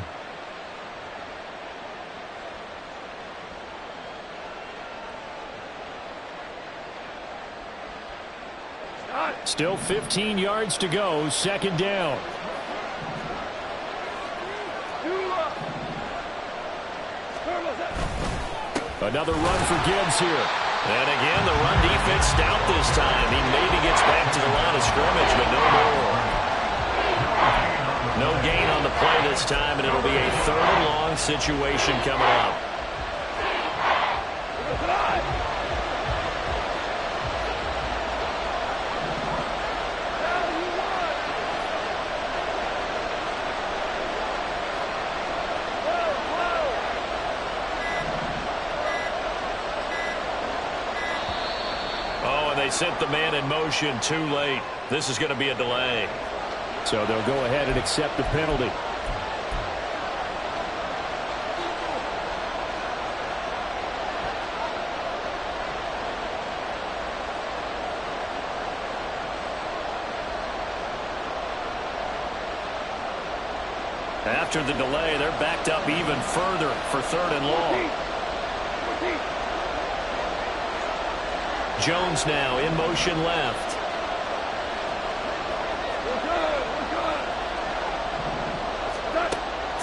Still 15 yards to go, 2nd down. Another run for Gibbs here. And again, the run defense stout this time. He maybe gets back to the line of scrimmage, but no more. No gain on the play this time, and it'll be a 3rd and long situation coming up. They sent the man in motion too late. This is going to be a delay. So they'll go ahead and accept the penalty. After the delay, they're backed up even further for 3rd and long. Jones now in motion left.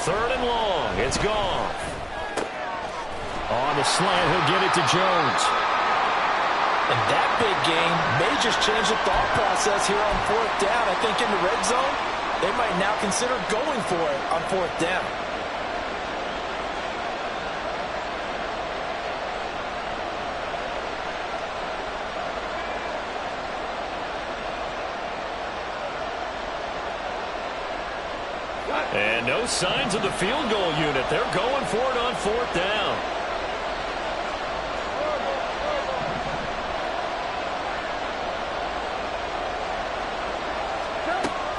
Third and long. It's gone. On the slant, he'll get it to Jones. And that big gain may just change the thought process here on 4th down. I think in the red zone, they might now consider going for it on 4th down. And no signs of the field goal unit. They're going for it on 4th down.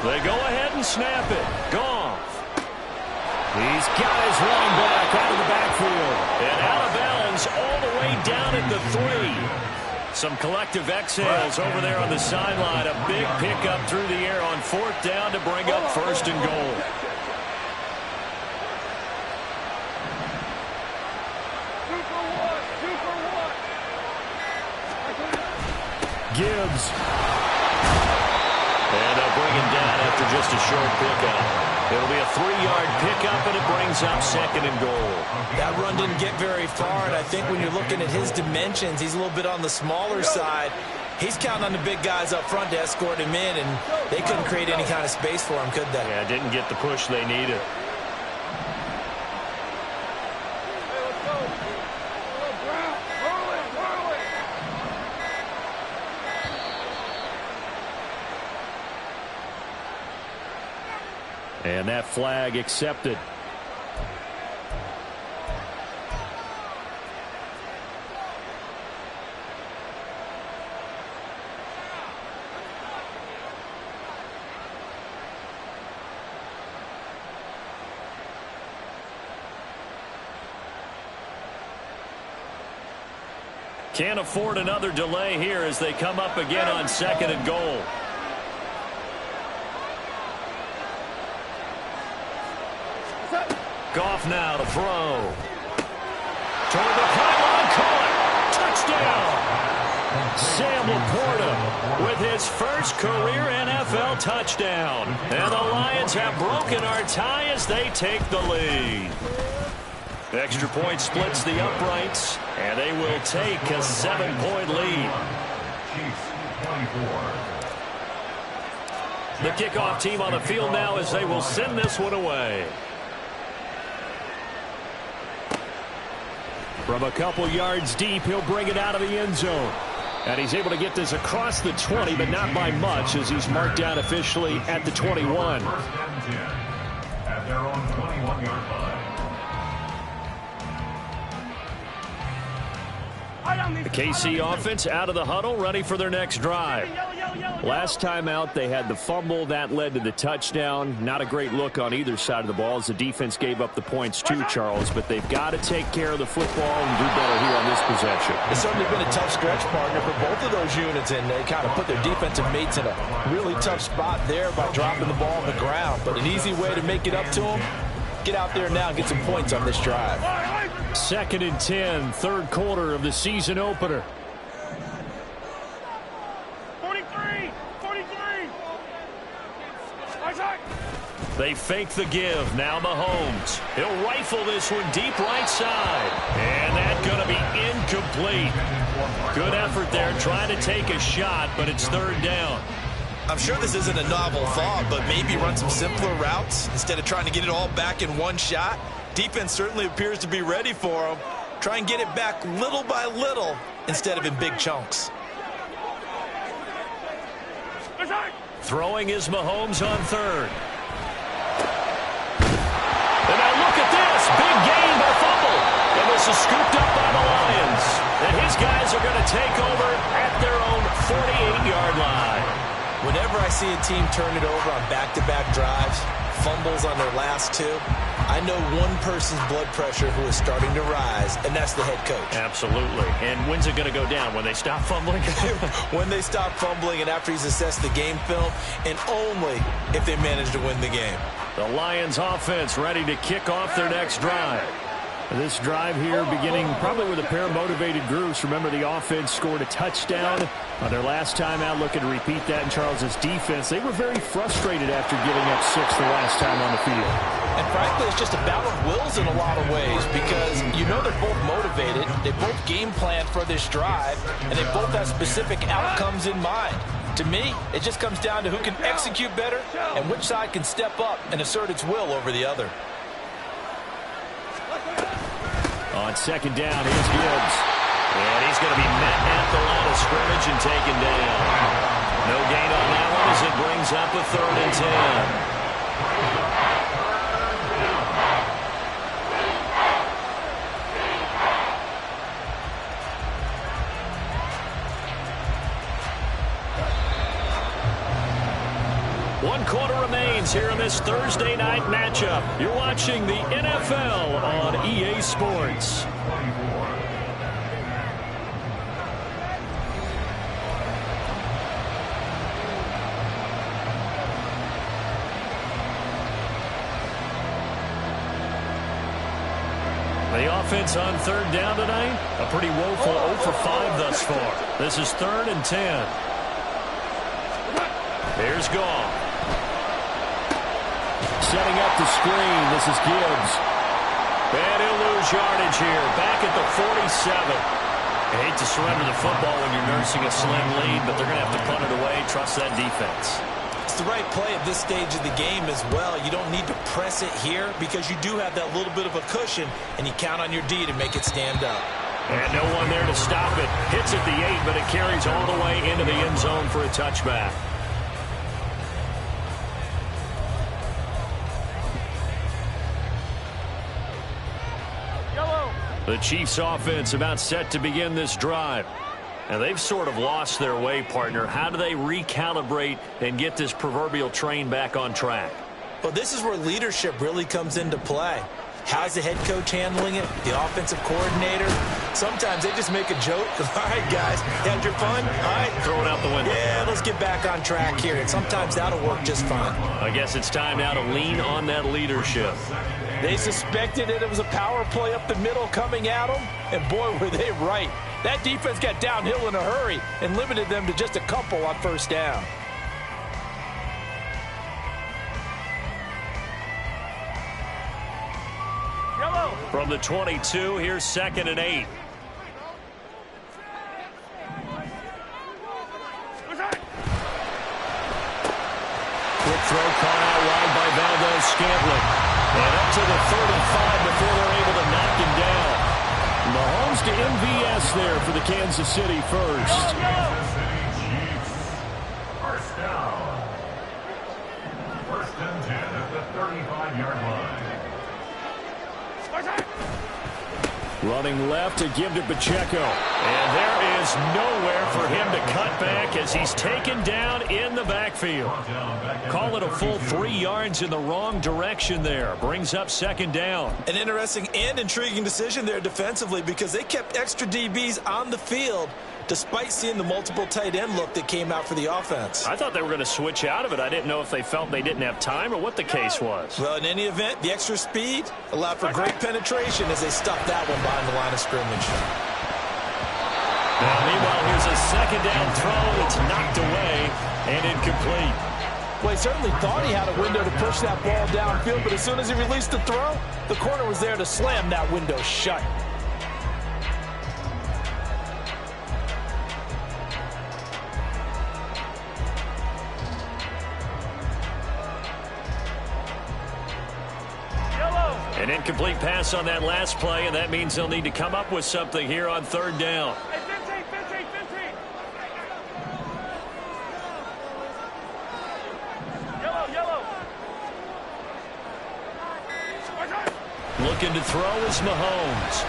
They go ahead and snap it. Goff. He's got his running back out of the backfield. And out of bounds all the way down at the 3. Some collective exhales over there on the sideline. A big pickup through the air on 4th down to bring up 1st and goal. Gibbs. And they'll bring him down after just a short pickup. It'll be a 3-yard pickup, and it brings up 2nd and goal. That run didn't get very far, and I think when you're looking at his dimensions, he's a little bit on the smaller side. He's counting on the big guys up front to escort him in, and they couldn't create any kind of space for him, could they? Yeah, didn't get the push they needed. And that flag accepted. Can't afford another delay here as they come up again on 2nd and goal. Goff now to throw. Toward the pylon, caught. Touchdown. Sam Laporta with his first career NFL touchdown. And the Lions have broken our tie as they take the lead. Extra point splits the uprights, and they will take a 7-point lead. The kickoff team on the field now as they will send this one away. From a couple yards deep, he'll bring it out of the end zone. And he's able to get this across the 20, but not by much, as he's marked down officially at the 21. At their own 21-yard line. The KC offense out of the huddle, ready for their next drive. Last time out, they had the fumble. That led to the touchdown. Not a great look on either side of the ball as the defense gave up the points too, Charles. But they've got to take care of the football and do better here on this possession. It's certainly been a tough stretch, partner, for both of those units, and they kind of put their defensive mates in a really tough spot there by dropping the ball on the ground. But an easy way to make it up to them, get out there now and get some points on this drive. 2nd and 10, 3rd quarter of the season opener. 43! They fake the give. Now Mahomes. He'll rifle this one deep right side. And that's going to be incomplete. Good effort there trying to take a shot, but it's 3rd down. I'm sure this isn't a novel thought, but maybe run some simpler routes instead of trying to get it all back in one shot. Defense certainly appears to be ready for him. Try and get it back little by little instead of in big chunks. Throwing is Mahomes on third. And now look at this. Big gain by fumble. And this is scooped up by the Lions. And his guys are going to take over at their own 48-yard line. Whenever I see a team turn it over on back-to-back drives, fumbles on their last two, I know one person's blood pressure who is starting to rise, and that's the head coach. Absolutely. And when's it going to go down? When they stop fumbling? When they stop fumbling and after he's assessed the game film, and only if they manage to win the game. The Lions offense ready to kick off their next drive. This drive here beginning probably with a pair of motivated groups. Remember, the offense scored a touchdown on their last time out, looking to repeat that in Charles's defense. They were very frustrated after giving up 6 the last time on the field. And frankly, it's just a battle of wills in a lot of ways because you know they're both motivated. They both game planned for this drive, and they both have specific outcomes in mind. To me, it just comes down to who can execute better and which side can step up and assert its will over the other. On second down, here's Gibbs. And he's going to be met at the line of scrimmage and taken down. No gain on that one as it brings up a 3rd and 10. One quarter remains here in this Thursday night matchup. You're watching the NFL on EA Sports. The offense on third down tonight, a pretty woeful 0 for 5 thus far. This is 3rd and 10. Here's Goff. Setting up the screen. This is Gibbs. And he'll lose yardage here. Back at the 47. I hate to surrender the football when you're nursing a slim lead, but they're going to have to punt it away. Trust that defense. It's the right play at this stage of the game as well. You don't need to press it here because you do have that little bit of a cushion, and you count on your D to make it stand up. And no one there to stop it. Hits at the 8, but it carries all the way into the end zone for a touchback. The Chiefs offense about set to begin this drive. And they've sort of lost their way, partner. How do they recalibrate and get this proverbial train back on track? Well, this is where leadership really comes into play. How's the head coach handling it? The offensive coordinator? Sometimes they just make a joke. All right, guys, you had your fun? All right. Throw it out the window. Yeah, let's get back on track here. And sometimes that'll work just fine. I guess it's time now to lean on that leadership. They suspected it was a power play up the middle coming at them, and boy, were they right. That defense got downhill in a hurry and limited them to just a couple on first down. From the 22, here's 2nd and 8. Quick throw caught out wide by Valdez-Scantling. And up to the 35 before they're able to knock him down. Mahomes to MVS there for the Kansas City first. First down. 1st and 10 at the 35-yard line. Running left to give to Pacheco. And there is nowhere for him to cut back as he's taken down in the backfield. Call it a full 3 yards in the wrong direction there. Brings up 2nd down. An interesting and intriguing decision there defensively because they kept extra DBs on the field despite seeing the multiple tight end look that came out for the offense. I thought they were going to switch out of it. I didn't know if they felt they didn't have time or what the case was. Well, in any event, the extra speed allowed for great penetration as they stuffed that one behind the line of scrimmage. Now, meanwhile, here's a 2nd down throw that's knocked away and incomplete. Well, he certainly thought he had a window to push that ball downfield, but as soon as he released the throw, the corner was there to slam that window shut. An incomplete pass on that last play, and that means they'll need to come up with something here on third down. Hey, 15, 15, 15. Yellow, yellow. Looking to throw is Mahomes.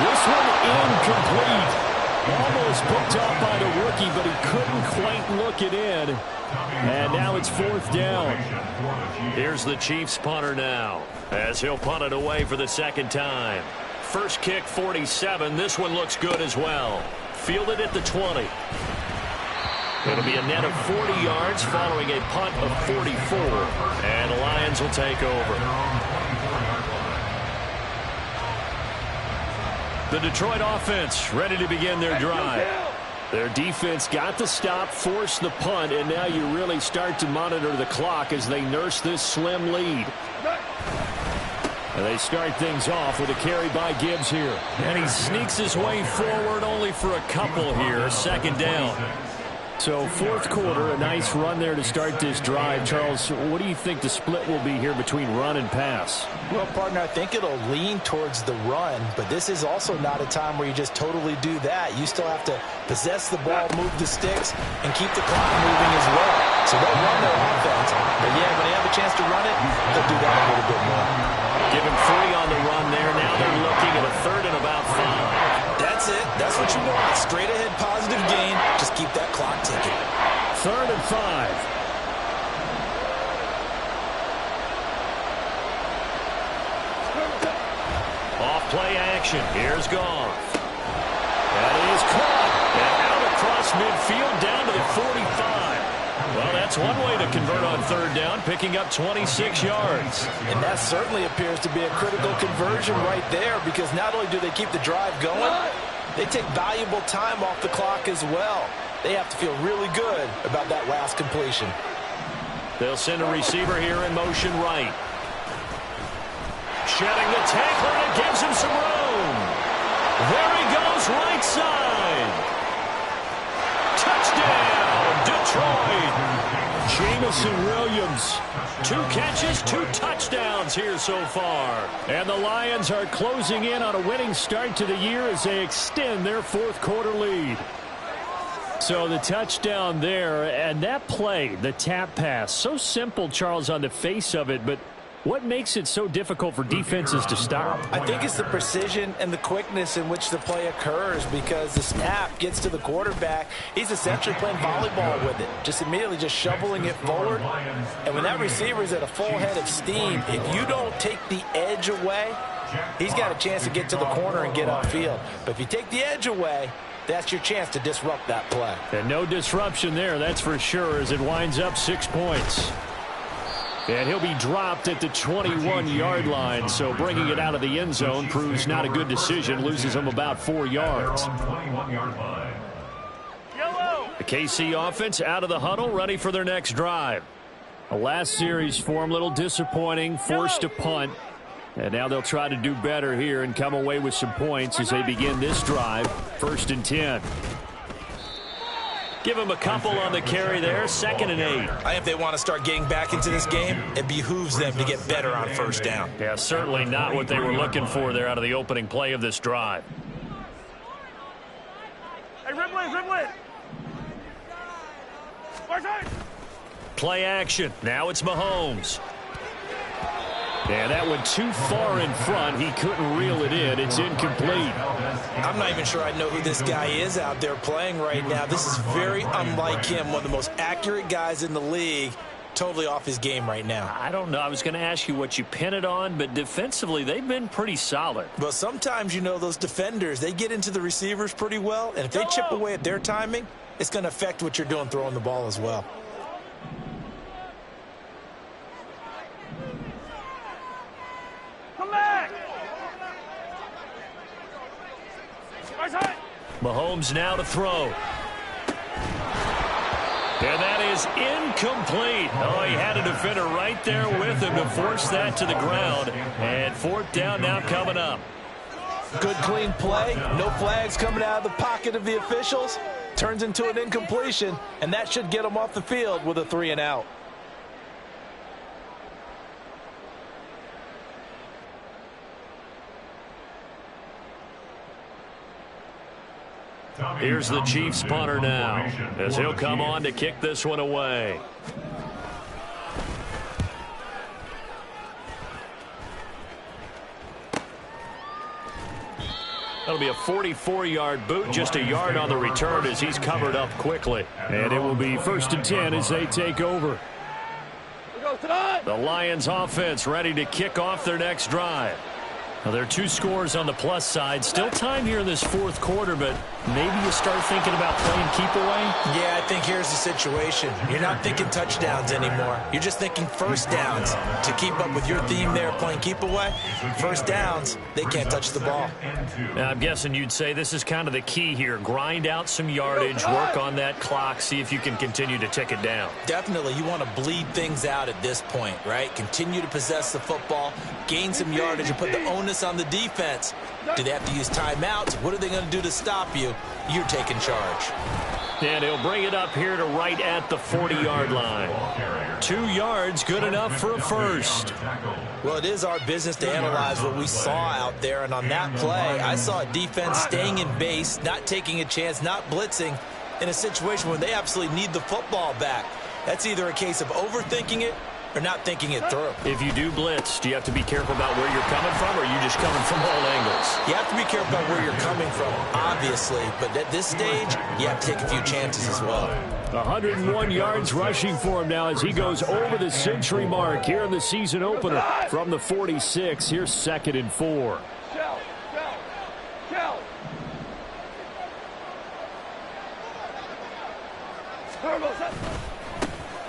This one incomplete. Almost picked off by the rookie, but he couldn't quite look it in. And now it's fourth down. Here's the Chiefs punter now, as he'll punt it away for the second time. First kick, 47. This one looks good as well. Fielded at the 20. It'll be a net of 40 yards following a punt of 44. And the Lions will take over. The Detroit offense ready to begin their drive. Their defense got the stop, forced the punt, and now you really start to monitor the clock as they nurse this slim lead. And they start things off with a carry by Gibbs here. And he sneaks his way forward only for a couple here. Second down. So fourth quarter, a nice run there to start this drive. Charles, what do you think the split will be here between run and pass? Well, partner, I think it'll lean towards the run, but this is also not a time where you just totally do that. You still have to possess the ball, move the sticks, and keep the clock moving as well. So they'll run their offense, but yeah, when they have a chance to run it, they'll do that a little bit more. Give him 3 on the run there. Now they're looking at a third and about 5. That's it. That's what you want. Straight ahead positive gain. Just keep that clock ticking. Third and 5. Off play action. Here's Goff. That is caught. And out across midfield down to the 45. Well, that's one way to convert on third down, picking up 26 yards. And that certainly appears to be a critical conversion right there, because not only do they keep the drive going, they take valuable time off the clock as well. They have to feel really good about that last completion. They'll send a receiver here in motion right. Shedding the tackler, and it gives him some room. There he goes, right side. Touchdown, Detroit. Jamison Williams. 2 catches, 2 touchdowns here so far. And the Lions are closing in on a winning start to the year as they extend their fourth quarter lead. So the touchdown there, and that play, the tap pass, so simple, Charles, on the face of it, but what makes it so difficult for defenses to stop? I think it's the precision and the quickness in which the play occurs, because the snap gets to the quarterback. He's essentially playing volleyball with it, just immediately just shoveling it forward. And when that receiver is at a full head of steam, if you don't take the edge away, he's got a chance to get to the corner and get upfield. But if you take the edge away, that's your chance to disrupt that play. And no disruption there, that's for sure, as it winds up 6 points. And he'll be dropped at the 21-yard line, so bringing it out of the end zone proves not a good decision, loses him about 4 yards. The KC offense out of the huddle, ready for their next drive. A last series for them, a little disappointing, forced to punt. And now they'll try to do better here and come away with some points as they begin this drive. 1st and 10. Give him a couple on the carry there. 2nd and 8. I think if they want to start getting back into this game, it behooves them to get better on first down. Yeah, certainly not what they were looking for there out of the opening play of this drive. Hey, Riblet! Play action. Now it's Mahomes. And that went too far in front. He couldn't reel it in. It's incomplete. I'm not even sure I know who this guy is out there playing right now. This is very unlike him, one of the most accurate guys in the league. Totally off his game right now. I don't know. I was going to ask you what you pin it on, but defensively, they've been pretty solid. Well, sometimes, you know, those defenders, they get into the receivers pretty well, and if they chip away at their timing, it's going to affect what you're doing throwing the ball as well. Come back! Mahomes now to throw. And that is incomplete. Oh, he had a defender right there with him to force that to the ground. And 4th down now coming up. Good clean play. No flags coming out of the pocket of the officials. Turns into an incompletion, and that should get them off the field with a 3 and out. Here's the Chiefs punter now, as he'll come on to kick this one away. That'll be a 44-yard boot, just a yard on the return as he's covered up quickly. And it will be 1st and 10 as they take over. The Lions offense ready to kick off their next drive. Now, there are 2 scores on the plus side. Still time here in this 4th quarter, but maybe you start thinking about playing keep away? Yeah, I think here's the situation. You're not thinking touchdowns anymore. You're just thinking first downs. To keep up with your theme there, playing keep away, first downs, they can't touch the ball. Now, I'm guessing you'd say this is kind of the key here. Grind out some yardage, work on that clock, see if you can continue to tick it down. Definitely, you want to bleed things out at this point, right? Continue to possess the football, gain some yardage, and put the onus on the defense. Do they have to use timeouts? What are they going to do to stop you? You're taking charge. And he'll bring it up here to right at the 40-yard line. 2 yards, good enough for a first. Well, it is our business to analyze what we saw out there, and on that play, I saw a defense staying in base, not taking a chance, not blitzing, in a situation where they absolutely need the football back. That's either a case of overthinking it or not thinking it through. If you do blitz, do you have to be careful about where you're coming from, or are you just coming from all angles? You have to be careful about where you're coming from, obviously, but at this stage, you have to take a few chances as well. 101 yards rushing for him now as he goes over the century mark here in the season opener from the 46. Here's 2nd and 4.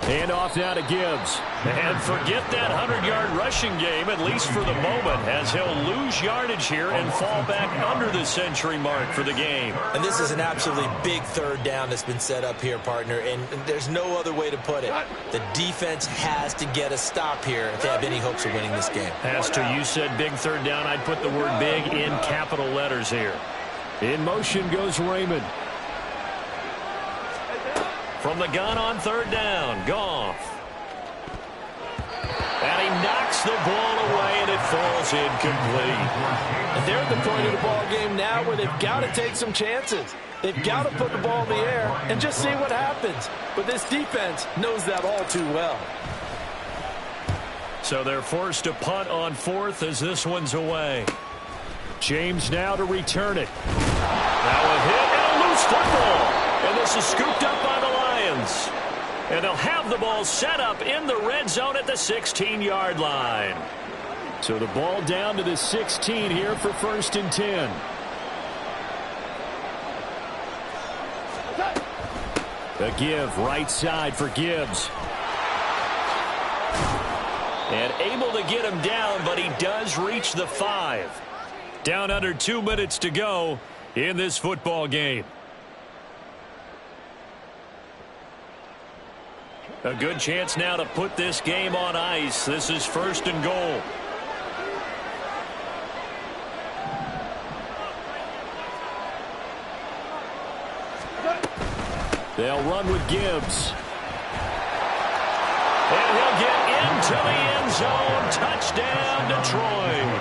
Hand off now to Gibbs. And forget that 100-yard rushing game, at least for the moment, as he'll lose yardage here and fall back under the century mark for the game. And this is an absolutely big 3rd down that's been set up here, partner, and there's no other way to put it. The defense has to get a stop here if they have any hopes of winning this game. Has to. You said big 3rd down. I'd put the word big in capital letters here. In motion goes Raymond. From the gun on 3rd down, Goff. And he knocks the ball away, and it falls incomplete. And they're at the point of the ball game now where they've got to take some chances. They've got to put the ball in the air and just see what happens. But this defense knows that all too well. So they're forced to punt on 4th as this one's away. James now to return it. Now a hit and a loose football. And this is scooped up by the Lions. And they'll have the ball set up in the red zone at the 16-yard line. So the ball down to the 16 here for 1st and 10. A give right side for Gibbs. And able to get him down, but he does reach the 5. Down under 2 minutes to go in this football game. A good chance now to put this game on ice. This is 1st and goal. They'll run with Gibbs. And he'll get into the end zone. Touchdown, Detroit.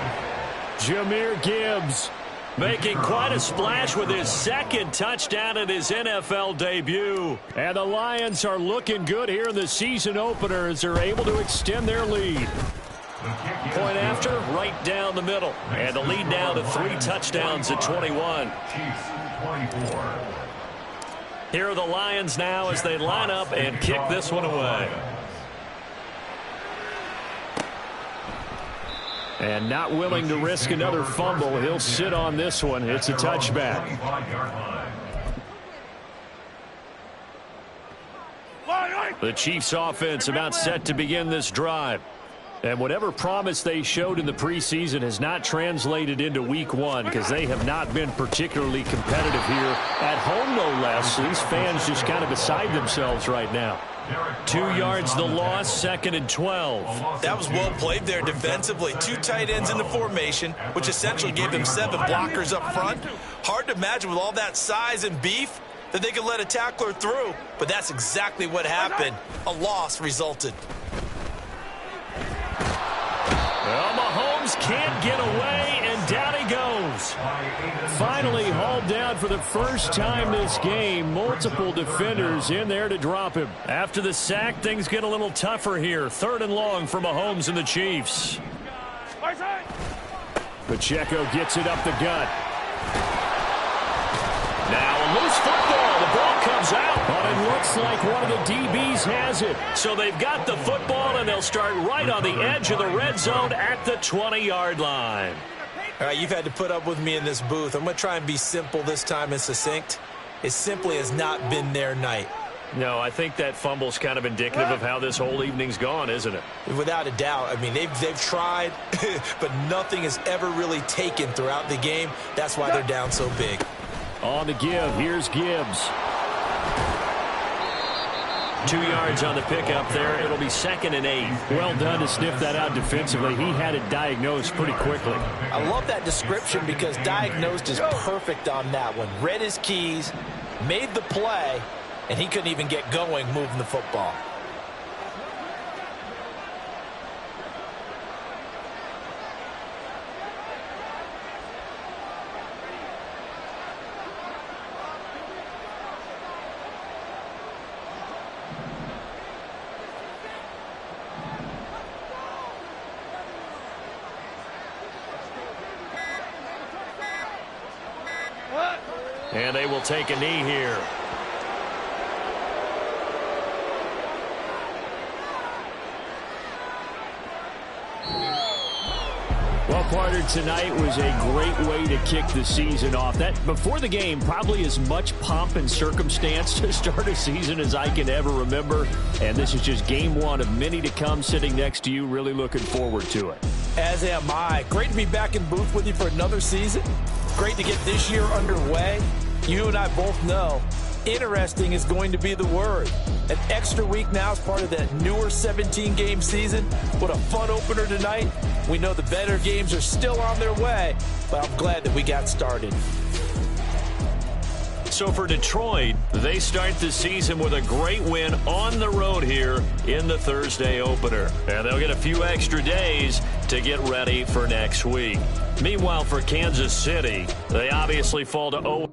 Jahmyr Gibbs making quite a splash with his 2nd touchdown in his NFL debut. And the Lions are looking good here in the season opener as they're able to extend their lead. Point after, right down the middle. And the lead now to 3 touchdowns at 21. Here are the Lions now as they line up and kick this one away. And not willing to risk another fumble. He'll sit on this one. It's a touchback. The Chiefs offense about set to begin this drive. And whatever promise they showed in the preseason has not translated into week 1 because they have not been particularly competitive here at home, no less. These fans just kind of beside themselves right now. 2 yards the loss, 2nd and 12. That was well played there defensively. 2 tight ends in the formation, which essentially gave them 7 blockers up front. Hard to imagine with all that size and beef that they could let a tackler through, but that's exactly what happened. A loss resulted. Well, Mahomes can't get away, and down he goes. Mahomes. Finally hauled down for the first time this game. Multiple defenders in there to drop him. After the sack, things get a little tougher here. 3rd and long for Mahomes and the Chiefs. Pacheco gets it up the gut. Now a loose football. The ball comes out. But it looks like one of the DBs has it. So they've got the football, and they'll start right on the edge of the red zone at the 20-yard line. All right, you've had to put up with me in this booth. I'm going to try and be simple this time and succinct. It simply has not been their night. No, I think that fumble's kind of indicative of how this whole evening's gone, isn't it? Without a doubt. I mean, they've tried, but nothing has ever really taken throughout the game. That's why they're down so big. On the give, here's Gibbs. 2 yards on the pickup there. It'll be 2nd and 8. Well done to sniff that out defensively. He had it diagnosed pretty quickly. I love that description because diagnosed is perfect on that one. Read his keys, made the play, and he couldn't even get going moving the football. And they will take a knee here. Well, Carter, tonight was a great way to kick the season off. That before the game, probably as much pomp and circumstance to start a season as I can ever remember. And this is just game 1 of many to come. Sitting next to you, really looking forward to it. As am I. Great to be back in booth with you for another season. Great to get this year underway. You and I both know interesting is going to be the word. An extra week now as part of that newer 17-game season. What a fun opener tonight. We know the better games are still on their way, but I'm glad that we got started. So for Detroit, they start the season with a great win on the road here in the Thursday opener. And they'll get a few extra days to get ready for next week. Meanwhile, for Kansas City, they obviously fall to 0.